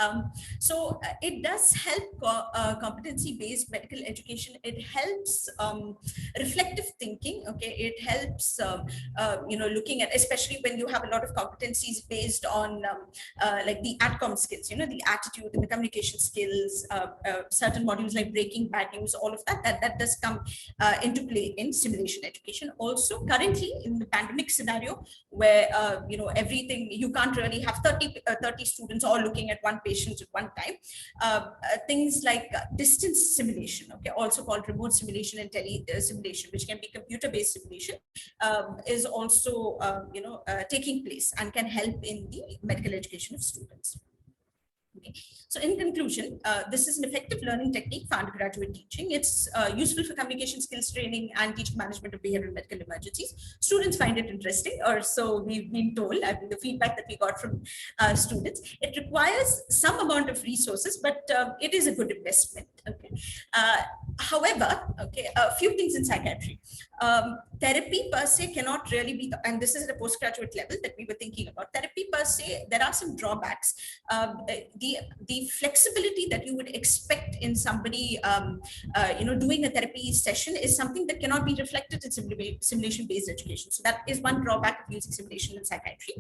So it does help competency-based medical education. It helps reflective thinking. Okay, it helps looking at, especially when you have a lot of competencies based on like the ATCOM skills. The attitude and the communication skills. Certain modules like breaking bad news. All of that does come into play in simulation education. Also, currently in the pandemic scenario, where everything, you can't really have 30 students all looking at one patient at one time. Things like distance simulation, okay, also called remote simulation and tele simulation, which can be computer-based simulation, is also taking place and can help in the medical education of students. Okay. So in conclusion, this is an effective learning technique for undergraduate teaching. It's useful for communication skills training and teaching management of behavioral medical emergencies. Students find it interesting, or so we've been told. I mean, the feedback that we got from students. It requires some amount of resources, but it is a good investment. Okay. However, okay, a few things in psychiatry. Therapy per se cannot really be, and this is at a postgraduate level that we were thinking about. Therapy per se, there are some drawbacks. The flexibility that you would expect in somebody, doing a therapy session is something that cannot be reflected in simulation-based education. So that is one drawback of using simulation in psychiatry.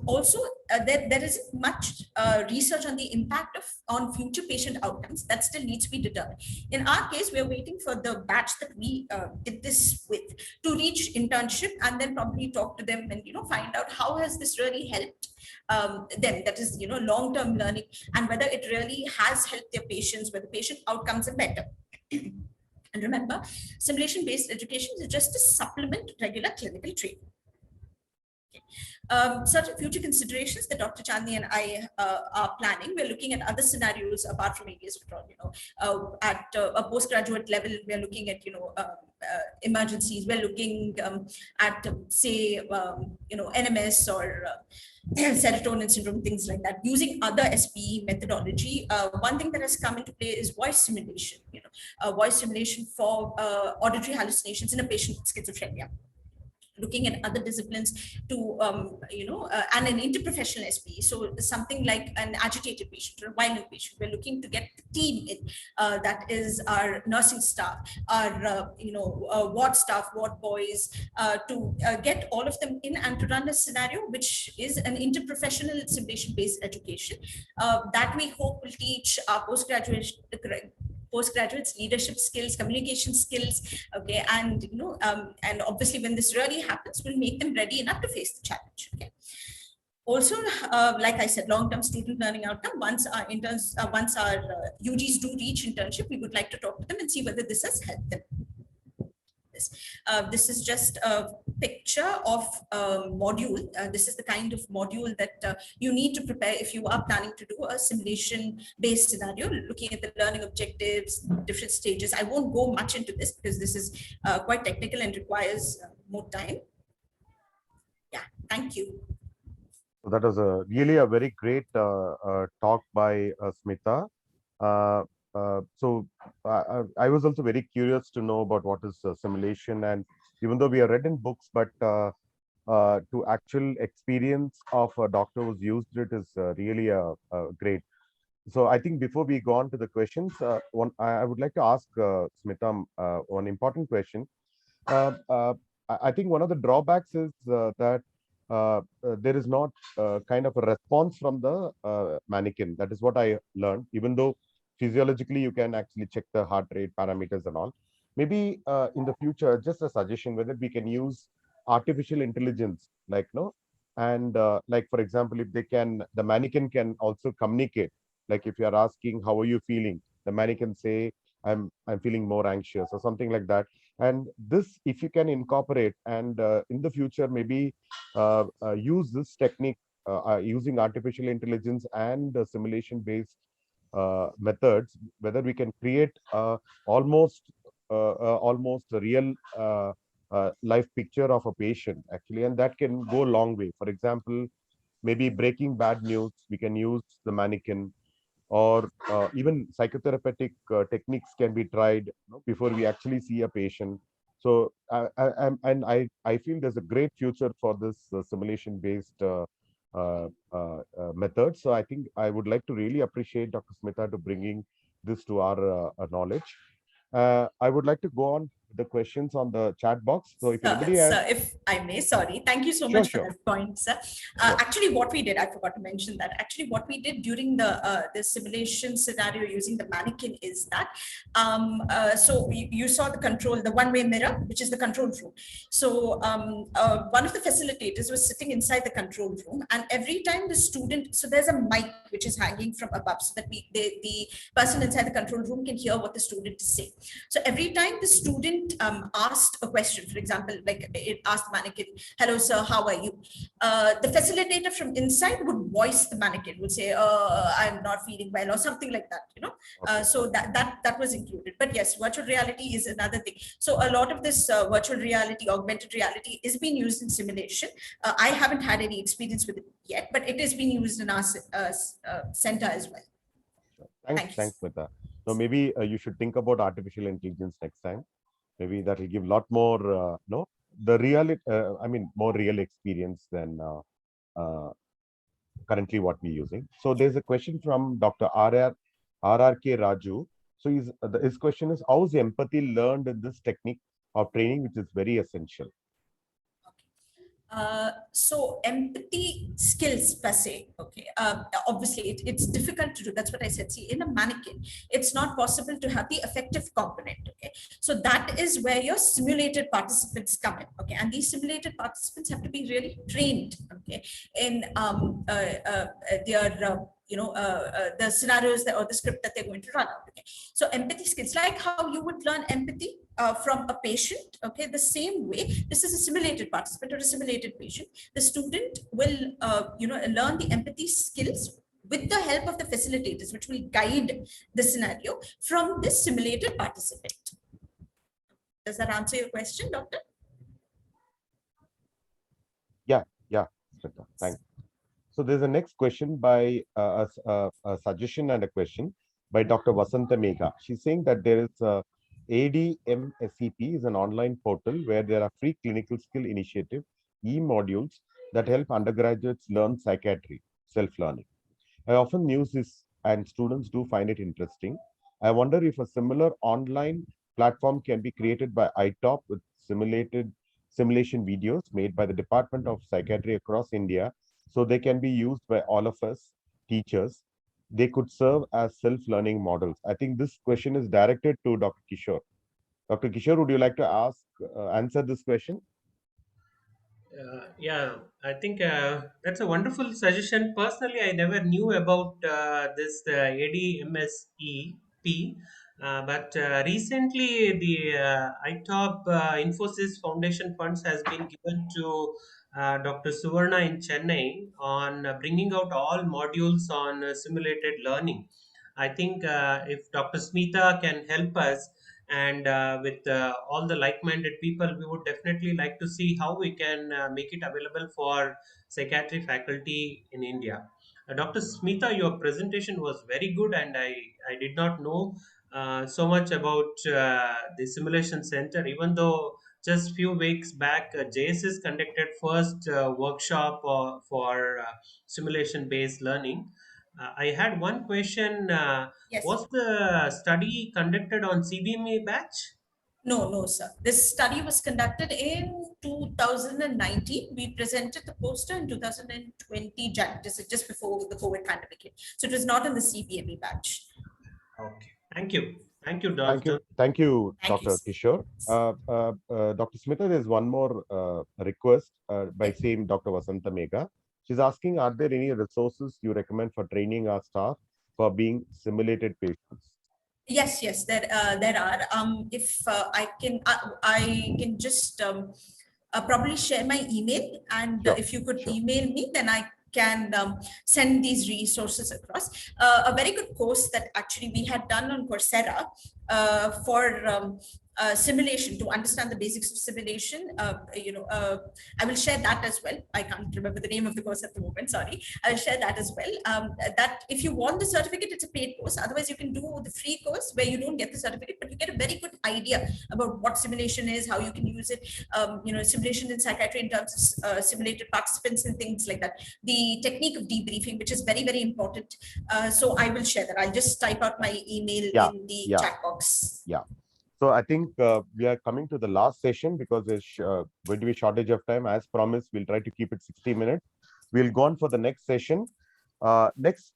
Also, there isn't much research on the impact on future patient outcomes. That still needs to be determined. In our case, we're waiting for the batch that we did this with to reach internship, and then probably talk to them and find out how has this really helped them, that is long-term learning, and whether it really has helped their patients, whether patient outcomes are better. And remember, simulation-based education is just a supplement to regular clinical training. Okay. Certain future considerations that Dr. Chandni and I are planning. We're looking at other scenarios apart from ABS withdrawal. At a postgraduate level, we're looking at emergencies. We're looking at say NMS or serotonin syndrome, things like that, using other SPE methodology. One thing that has come into play is voice simulation. Voice simulation for auditory hallucinations in a patient with schizophrenia. Looking at other disciplines to, and an interprofessional SPE. So something like an agitated patient or a violent patient, we're looking to get the team in, that is our nursing staff, our, ward staff, ward boys, to get all of them in and to run a scenario, which is an interprofessional simulation-based education that we hope will teach our postgraduates leadership skills, communication skills, okay, and and obviously when this really happens, we'll make them ready enough to face the challenge. Okay. Also, like I said, long-term student learning outcome. Once our interns, once our UGs do reach internship, we would like to talk to them and see whether this has helped them. This is just a picture of a module. This is the kind of module that you need to prepare if you are planning to do a simulation-based scenario, looking at the learning objectives, different stages. I won't go much into this because this is quite technical and requires more time. Yeah, thank you. So that was really a very great talk by Smita. So I was also very curious to know about what is simulation, and even though we are read in books, but to actual experience of a doctor who's used it is really great. So I think before we go on to the questions, I would like to ask Smita one important question. I think one of the drawbacks is that there is not kind of a response from the mannequin. That is what I learned, even though physiologically you can actually check the heart rate parameters and all. Maybe in the future, just a suggestion whether we can use artificial intelligence, like and like for example, if they can, the mannequin can also communicate. Like if you are asking how are you feeling, the mannequin say I'm feeling more anxious or something like that. And this, if you can incorporate and in the future maybe use this technique using artificial intelligence and simulation based methods, whether we can create almost a real life picture of a patient actually, and that can go a long way. For example, maybe breaking bad news, we can use the mannequin, or even psychotherapeutic techniques can be tried before we actually see a patient. So I feel there's a great future for this simulation based method. So I think I would like to really appreciate Dr. Smita to bringing this to our knowledge. I would like to go on the questions on the chat box. So if anybody has... Sir, if I may, sorry. Thank you so much for that point, sir. Actually, what we did, I forgot to mention that. Actually, what we did during the simulation scenario using the mannequin is that, so you saw the control, the one-way mirror, which is the control room. So one of the facilitators was sitting inside the control room, and every time the student, so there's a mic which is hanging from above, so that the person inside the control room can hear what the student is saying. So every time the student asked a question, for example, like it asked the mannequin, "Hello, sir, how are you?" The facilitator from inside would voice the mannequin, would say, "I'm not feeling well," or something like that, So that was included. But yes, virtual reality is another thing. So a lot of this virtual reality, augmented reality is being used in simulation. I haven't had any experience with it yet, but it is being used in our center as well. Thanks, Smita. So maybe you should think about artificial intelligence next time. Maybe that will give a lot more, the real, more real experience than currently what we're using. So there's a question from Dr. RRK Raju. So his question is, how is empathy learned in this technique of training, which is very essential? So empathy skills per se, okay, obviously it's difficult to do. That's what I said. See, in a mannequin, it's not possible to have the affective component, okay? So that is where your simulated participants come in, okay? And these simulated participants have to be really trained, okay, in their the scenarios or the script that they're going to run out. Okay? So empathy skills, like how you would learn empathy from a patient, okay, the same way, this is a simulated participant or a simulated patient. The student will, learn the empathy skills with the help of the facilitators, which will guide the scenario from this simulated participant. Does that answer your question, Doctor? Yeah, Shraddha, thanks. So there's a next question by a suggestion and a question by Dr. Vasanta Megha. She's saying that there is ADMSEP is an online portal where there are free clinical skill initiative e-modules that help undergraduates learn psychiatry, self-learning. I often use this and students do find it interesting. I wonder if a similar online platform can be created by ITOP with simulation videos made by the Department of Psychiatry across India, so they can be used by all of us teachers. They could serve as self-learning models. I think this question is directed to Dr. Kishore. Dr. Kishore, would you like to answer this question? Yeah, I think that's a wonderful suggestion. Personally, I never knew about this ADMSEP, but recently the ITOP Infosys Foundation funds has been given to Dr. Suvarna in Chennai on bringing out all modules on simulated learning. I think if Dr. Smita can help us, and with all the like-minded people, we would definitely like to see how we can make it available for psychiatry faculty in India. Dr. Smita, your presentation was very good, and I did not know so much about the simulation center, even though just few weeks back JSS conducted first workshop for simulation based learning. I had one question. Yes. Was the study conducted on CBMA batch? No, sir. This study was conducted in 2019. We presented the poster in 2020, just before the COVID pandemic hit. So it was not in the CBME batch. Okay. Thank you. Thank you, Thank Doctor. you. Thank you, Thank you, Dr. sir. Kishore. Dr. Smita, there's one more request by Okay. same Dr. Vasanta Megha. She's asking, are there any resources you recommend for training our staff for being simulated patients? Yes, there are. If I can just probably share my email, and Sure, if you could sure. email me, then I can send these resources across. A very good course that actually we had done on Coursera for simulation, to understand the basics of simulation. I will share that as well. I can't remember the name of the course at the moment. Sorry, I'll share that as well. That if you want the certificate, it's a paid course. Otherwise, you can do the free course where you don't get the certificate, but you get a very good idea about what simulation is, how you can use it. Simulation in psychiatry in terms of simulated participants and things like that. The technique of debriefing, which is very, very important. So I will share that. I'll just type out my email in the chat box. Yeah. So I think we are coming to the last session because there's going to be a shortage of time. As promised, we'll try to keep it 60 minutes. We'll go on for the next session. Next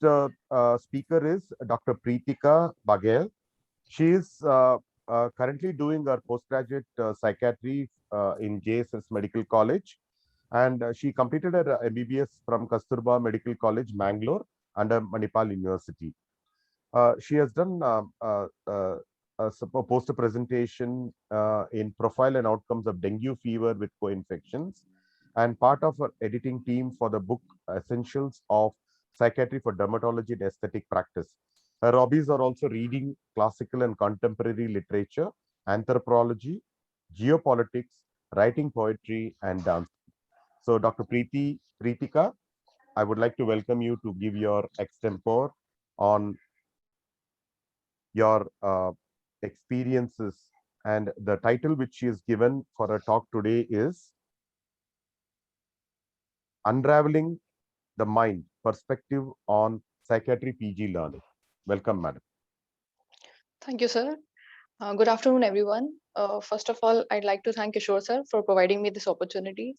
speaker is Dr. Preetika Baghel. She is currently doing her postgraduate psychiatry in JSS Medical College. And she completed her MBBS from Kasturba Medical College, Mangalore, under Manipal University. She has done a poster presentation in profile and outcomes of dengue fever with co-infections, and part of her editing team for the book Essentials of Psychiatry for Dermatology and Aesthetic Practice. Her hobbies are also reading classical and contemporary literature, anthropology, geopolitics, writing poetry, and dance. So Dr. Preetika, I would like to welcome you to give your extempore on your experiences, and the title which she is given for her talk today is Unraveling the Mind, Perspective on Psychiatry PG Learning. Welcome, madam. Thank you, sir. Good afternoon, everyone. First of all, I'd like to thank Kishore, sir, for providing me this opportunity.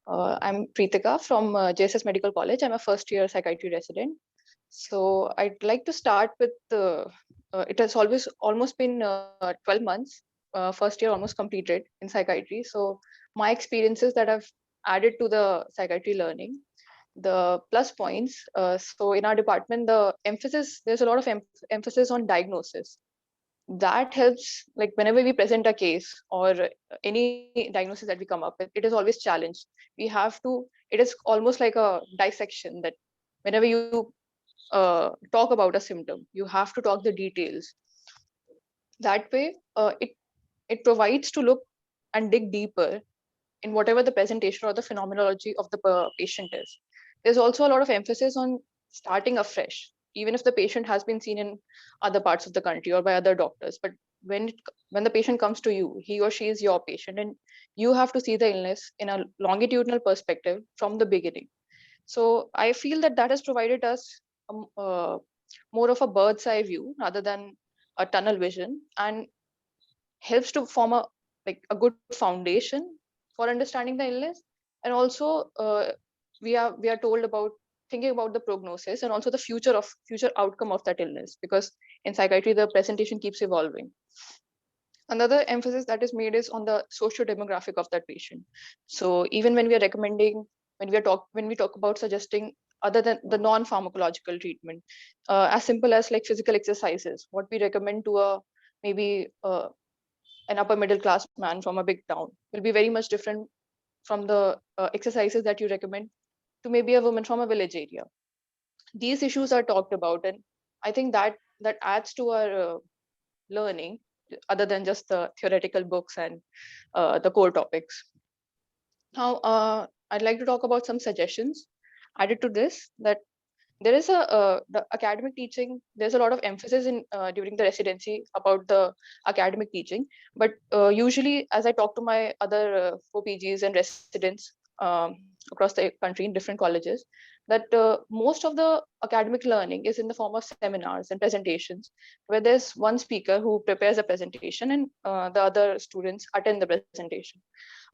I'm Preetika from JSS Medical College. I'm a first-year psychiatry resident. So I'd like to start with it has almost been 12 months, first year almost completed in psychiatry. So my experiences that I've added to the psychiatry learning. the plus points. So in our department, there's a lot of emphasis on diagnosis. That helps, like whenever we present a case or any diagnosis that we come up with, it is always challenged. It is almost like a dissection, that whenever you talk about a symptom, you have to talk the details. That way, it provides to look and dig deeper in whatever the presentation or the phenomenology of the patient is. There's also a lot of emphasis on starting afresh, even if the patient has been seen in other parts of the country or by other doctors. But when the patient comes to you, he or she is your patient, and you have to see the illness in a longitudinal perspective from the beginning. So I feel that has provided us more of a bird's eye view rather than a tunnel vision, and helps to form a good foundation for understanding the illness. And also we are told about thinking about the prognosis and also the future outcome of that illness, because in psychiatry the presentation keeps evolving. Another emphasis that is made is on the socio-demographic of that patient. So even when we are recommending, when we talk about suggesting other than the non-pharmacological treatment, as simple as like physical exercises, what we recommend to a maybe an upper middle class man from a big town will be very much different from the exercises that you recommend to maybe a woman from a village area. These issues are talked about, and I think that adds to our learning, other than just the theoretical books and the core topics. Now, I'd like to talk about some suggestions added to this. That there is the academic teaching. There's a lot of emphasis in during the residency about the academic teaching, but usually, as I talk to my other OPGs and residents across the country in different colleges, that most of the academic learning is in the form of seminars and presentations, where there's one speaker who prepares a presentation and the other students attend the presentation.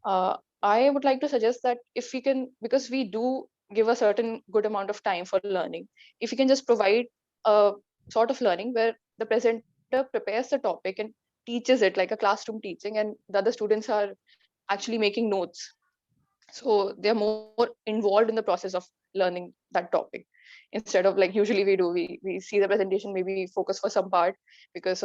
I would like to suggest that if we can, because we do give a certain good amount of time for learning, if we can just provide a sort of learning where the presenter prepares the topic and teaches it like a classroom teaching, and the other students are actually making notes, so they're more involved in the process of learning that topic, instead of like usually we see the presentation, maybe focus for some part because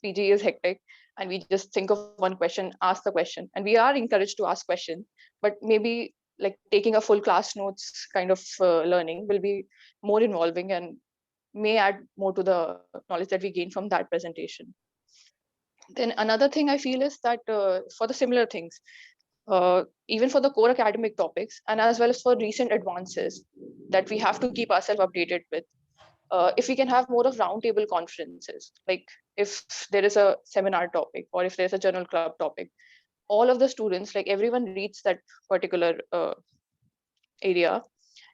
PG is hectic, and we just think of one question, ask the question, and we are encouraged to ask questions, but maybe like taking a full class notes kind of learning will be more involving and may add more to the knowledge that we gain from that presentation. Then another thing I feel is that for the similar things, even for the core academic topics and as well as for recent advances that we have to keep ourselves updated with, if we can have more of roundtable conferences, like if there is a seminar topic or if there's a journal club topic, all of the students, like everyone reads that particular area,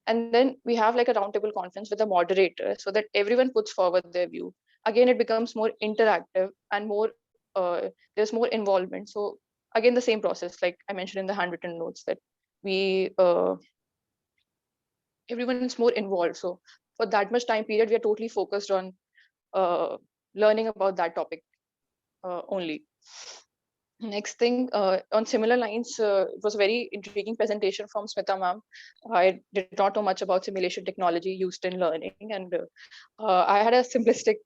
and then we have like a roundtable conference with a moderator so that everyone puts forward their view. Again, it becomes more interactive and more there's more involvement. So again, the same process like I mentioned in the handwritten notes, that we everyone is more involved. So for that much time period, we are totally focused on learning about that topic only. Next thing, on similar lines, it was a very intriguing presentation from Smita ma'am. I did not know much about simulation technology used in learning, and I had a simplistic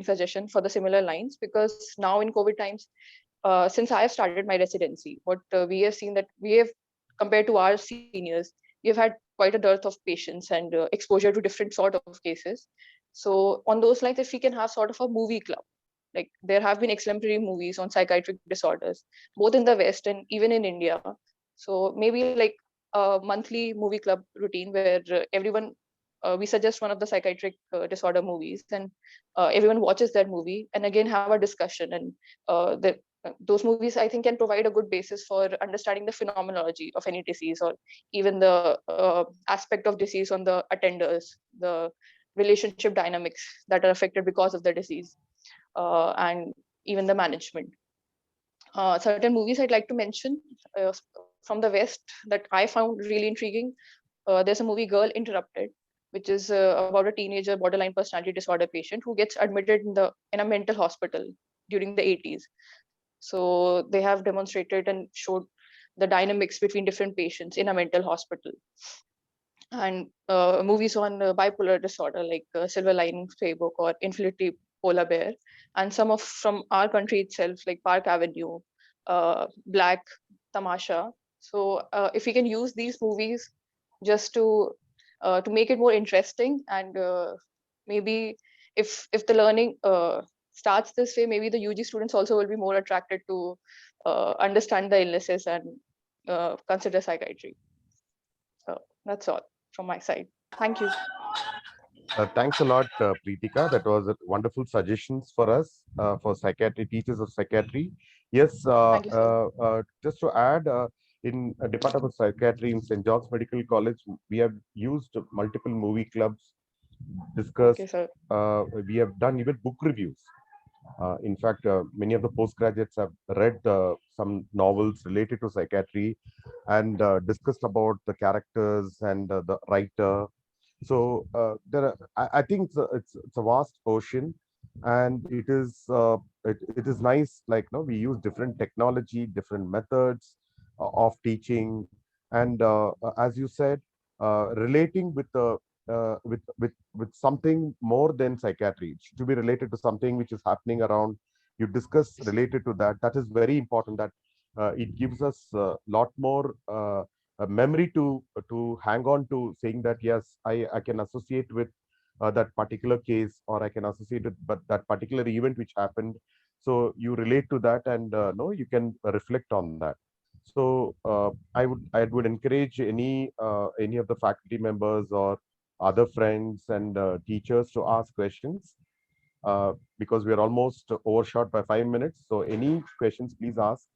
suggestion for the similar lines, because now in COVID times, since I have started my residency, what we have seen that we have, compared to our seniors, we have had quite a dearth of patients and exposure to different sort of cases. So on those lines, if we can have sort of a movie club, like there have been exemplary movies on psychiatric disorders, both in the West and even in India. So maybe like a monthly movie club routine where everyone, we suggest one of the psychiatric disorder movies, and everyone watches that movie and again have a discussion. And those movies, I think, can provide a good basis for understanding the phenomenology of any disease, or even the aspect of disease on the attenders, the relationship dynamics that are affected because of the disease. And even the management. Certain movies I'd like to mention from the West that I found really intriguing. There's a movie Girl Interrupted, which is about a teenager borderline personality disorder patient who gets admitted in a mental hospital during the 80s. So they have demonstrated and showed the dynamics between different patients in a mental hospital. and movies on bipolar disorder like Silver Linings Playbook or Infinity Polar Bear, and some of from our country itself like Park Avenue, Black, Tamasha. So if we can use these movies just to make it more interesting, and maybe if the learning starts this way, maybe the UG students also will be more attracted to understand the illnesses and consider psychiatry. So that's all from my side. Thank you. Thanks a lot, Preetika. That was a wonderful suggestions for us, for psychiatry, teachers of psychiatry. Yes, Thank you, sir. just to add, in Department of Psychiatry in St. John's Medical College, we have used multiple movie clubs, discussed, Okay, sir. we have done even book reviews. In fact, many of the postgraduates have read some novels related to psychiatry and discussed about the characters and the writer. So I think it's a vast ocean, and it is nice. Like no, we use different technology, different methods of teaching, and as you said, relating with the with something more than psychiatry. It should be related to something which is happening around. You discuss related to that. That is very important. That it gives us a lot more a memory to hang on to, saying that yes, I can associate with that particular case, or I can associate with but that particular event which happened. So you relate to that, and no, you can reflect on that. So I would encourage any of the faculty members or other friends and teachers to ask questions, because we are almost overshot by 5 minutes. So any questions, please ask.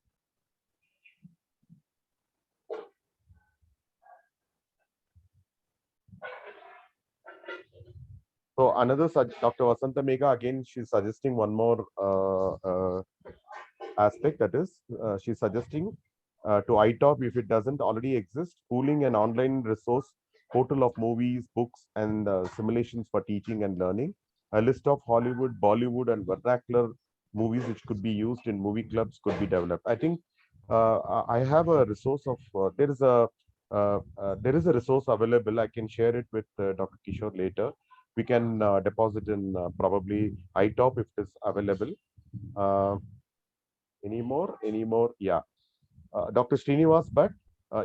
So another Dr. Vasanta Megha, again, she's suggesting one more aspect, that is, she's suggesting to ITOP, if it doesn't already exist, pooling an online resource portal of movies, books, and simulations for teaching and learning. A list of Hollywood, Bollywood, and vernacular movies which could be used in movie clubs could be developed. I think I have a resource of there is a resource available. I can share it with Dr. Kishore later. We can deposit in probably ITOP if it is available. Any more? Yeah. Dr. Srinivas Bhatt,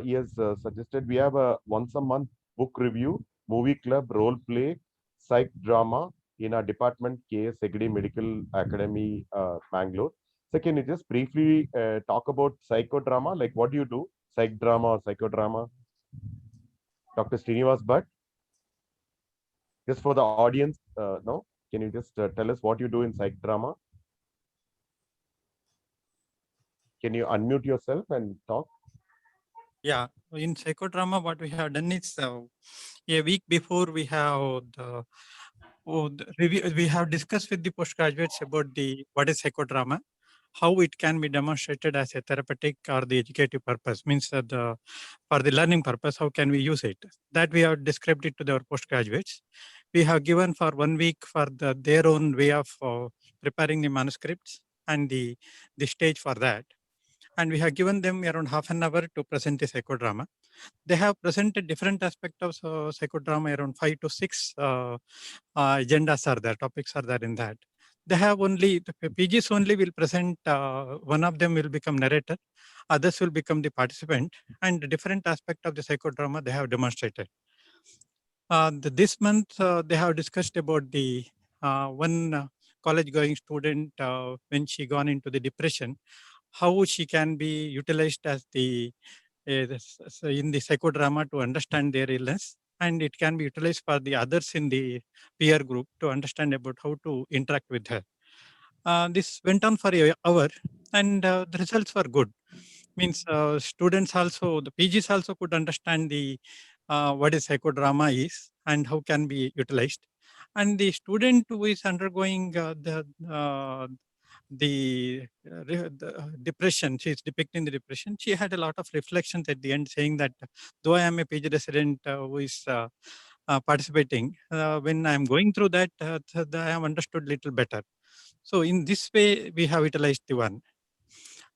he has suggested we have a once a month book review, movie club, role play, psych drama in our department, KS Hegde Medical Academy, Bangalore. So can you just briefly talk about psychodrama? Like what do you do? Psych drama or psychodrama? Dr. Srinivas Bhatt, just for the audience, no? Can you just tell us what you do in psych drama? Can you unmute yourself and talk? Yeah, in psychodrama, what we have done is a week before we have the review. We have discussed with the postgraduates about what is psychodrama, how it can be demonstrated as a therapeutic or the educative purpose. Means that for the learning purpose, how can we use it? That we have described it to our postgraduates. We have given for 1 week for their own way of preparing the manuscripts and the stage for that. And we have given them around half an hour to present a psychodrama. They have presented different aspects of psychodrama, around 5 to 6 agendas are there, topics are there in that. They have only, the PGs only will present, one of them will become narrator, others will become the participant, and different aspect of the psychodrama they have demonstrated. This month, they have discussed about the one college-going student when she gone into the depression, how she can be utilized as the in the psychodrama to understand their illness, and it can be utilized for the others in the peer group to understand about how to interact with her. This went on for an hour, and the results were good. Means students also, the PGs also could understand the what is psychodrama is and how can be utilized. And the student who is undergoing the depression, she is depicting the depression. She had a lot of reflections at the end, saying that though I am a PG resident who is participating, when I am going through that, I have understood little better. So in this way, we have utilized the one.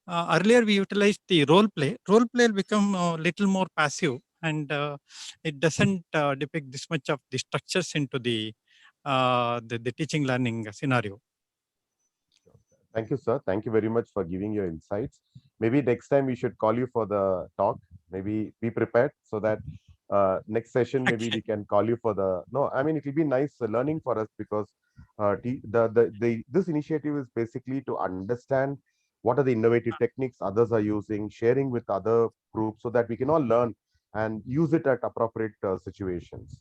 Earlier, we utilized the role play. Role play will become a little more passive, and it doesn't depict this much of the structures into the teaching learning scenario. Thank you, sir. Thank you very much for giving your insights. Maybe next time we should call you for the talk. Maybe be prepared so that next session, maybe we can call you for the, no, I mean, it will be nice learning for us because this initiative is basically to understand what are the innovative techniques others are using, sharing with other groups so that we can all learn and use it at appropriate situations.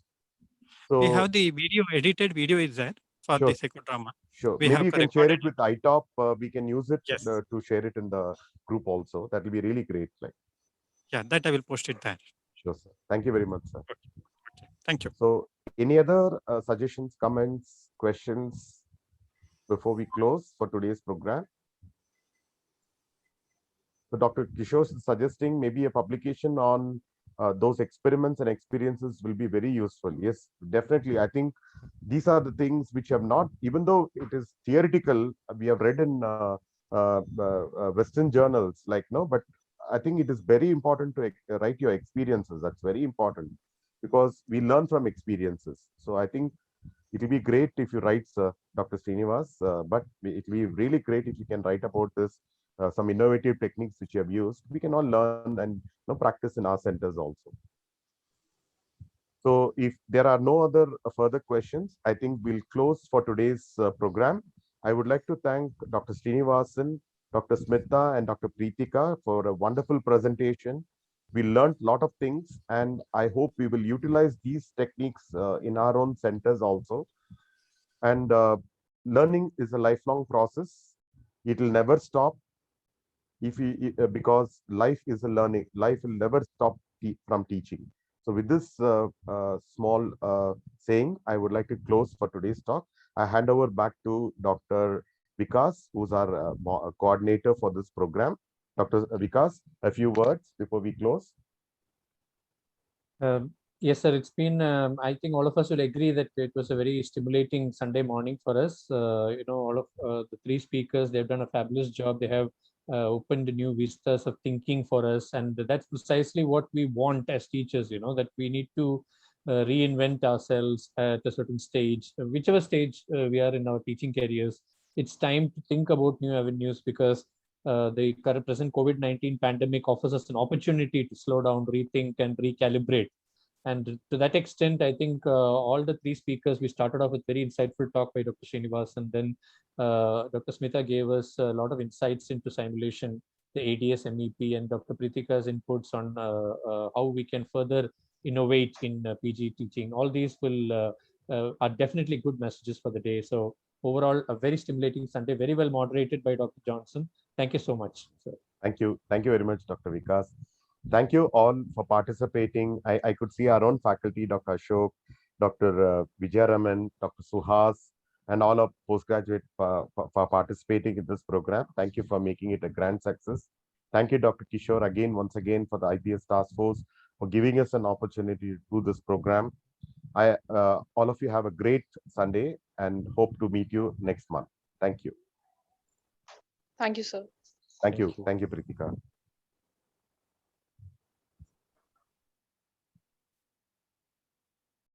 So We have the video, edited video is there for sure, the psychodrama. sure. We Maybe have you can share it with ITOP. We can use it Yes. to share it in the group also. That will be really great. Like, Yeah, that I will post it there. sure, sir. Thank you very much, sir. Okay. Thank you. So, any other suggestions, comments, questions before we close for today's program? So, Dr. Kishore is suggesting maybe a publication on those experiments and experiences will be very useful. Yes, definitely. I think these are the things which have not, even though it is theoretical, we have read in Western journals, like, no, but I think it is very important to write your experiences. That's very important because we learn from experiences. So I think it will be great if you write, Dr. Srinivas, but it will be really great if you can write about this, some innovative techniques which you have used. We can all learn and practice in our centers also. So if there are no other further questions, I think we'll close for today's program. I would like to thank Dr. Srinivasan, Dr. Smita, and Dr. Preetika for a wonderful presentation. We learned a lot of things, and I hope we will utilize these techniques in our own centers also. And learning is a lifelong process. It will never stop because life is a learning. Life will never stop from teaching. So with this small saying, I would like to close for today's talk. I hand over back to Dr. Vikas, who's our coordinator for this program. Dr. Vikas, a few words before we close. Yes, sir. It's been, I think all of us will agree that it was a very stimulating Sunday morning for us. All of the three speakers, they've done a fabulous job. They have opened new vistas of thinking for us. And that's precisely what we want as teachers, that we need to reinvent ourselves at a certain stage, whichever stage we are in our teaching careers. It's time to think about new avenues because the current present COVID-19 pandemic offers us an opportunity to slow down, rethink, and recalibrate. And to that extent, I think all the three speakers, we started off with very insightful talk by Dr. Srinivas, and then Dr. Smita gave us a lot of insights into simulation, the ADS MEP, and Dr. Preetika's inputs on how we can further innovate in PG teaching. All these will are definitely good messages for the day. So overall, a very stimulating Sunday, very well moderated by Dr. Johnson. Thank you so much, sir. Thank you. Thank you very much, Dr. Vikas. Thank you all for participating. I could see our own faculty, Dr. Ashok, Dr. Vijayaraman, Dr. Suhas, and all of postgraduate for participating in this program. Thank you for making it a grand success. Thank you, Dr. Kishore, once again, for the IPS Task Force for giving us an opportunity to do this program. All of you have a great Sunday and hope to meet you next month. Thank you. Thank you, sir. Thank you. Thank you, Preetika.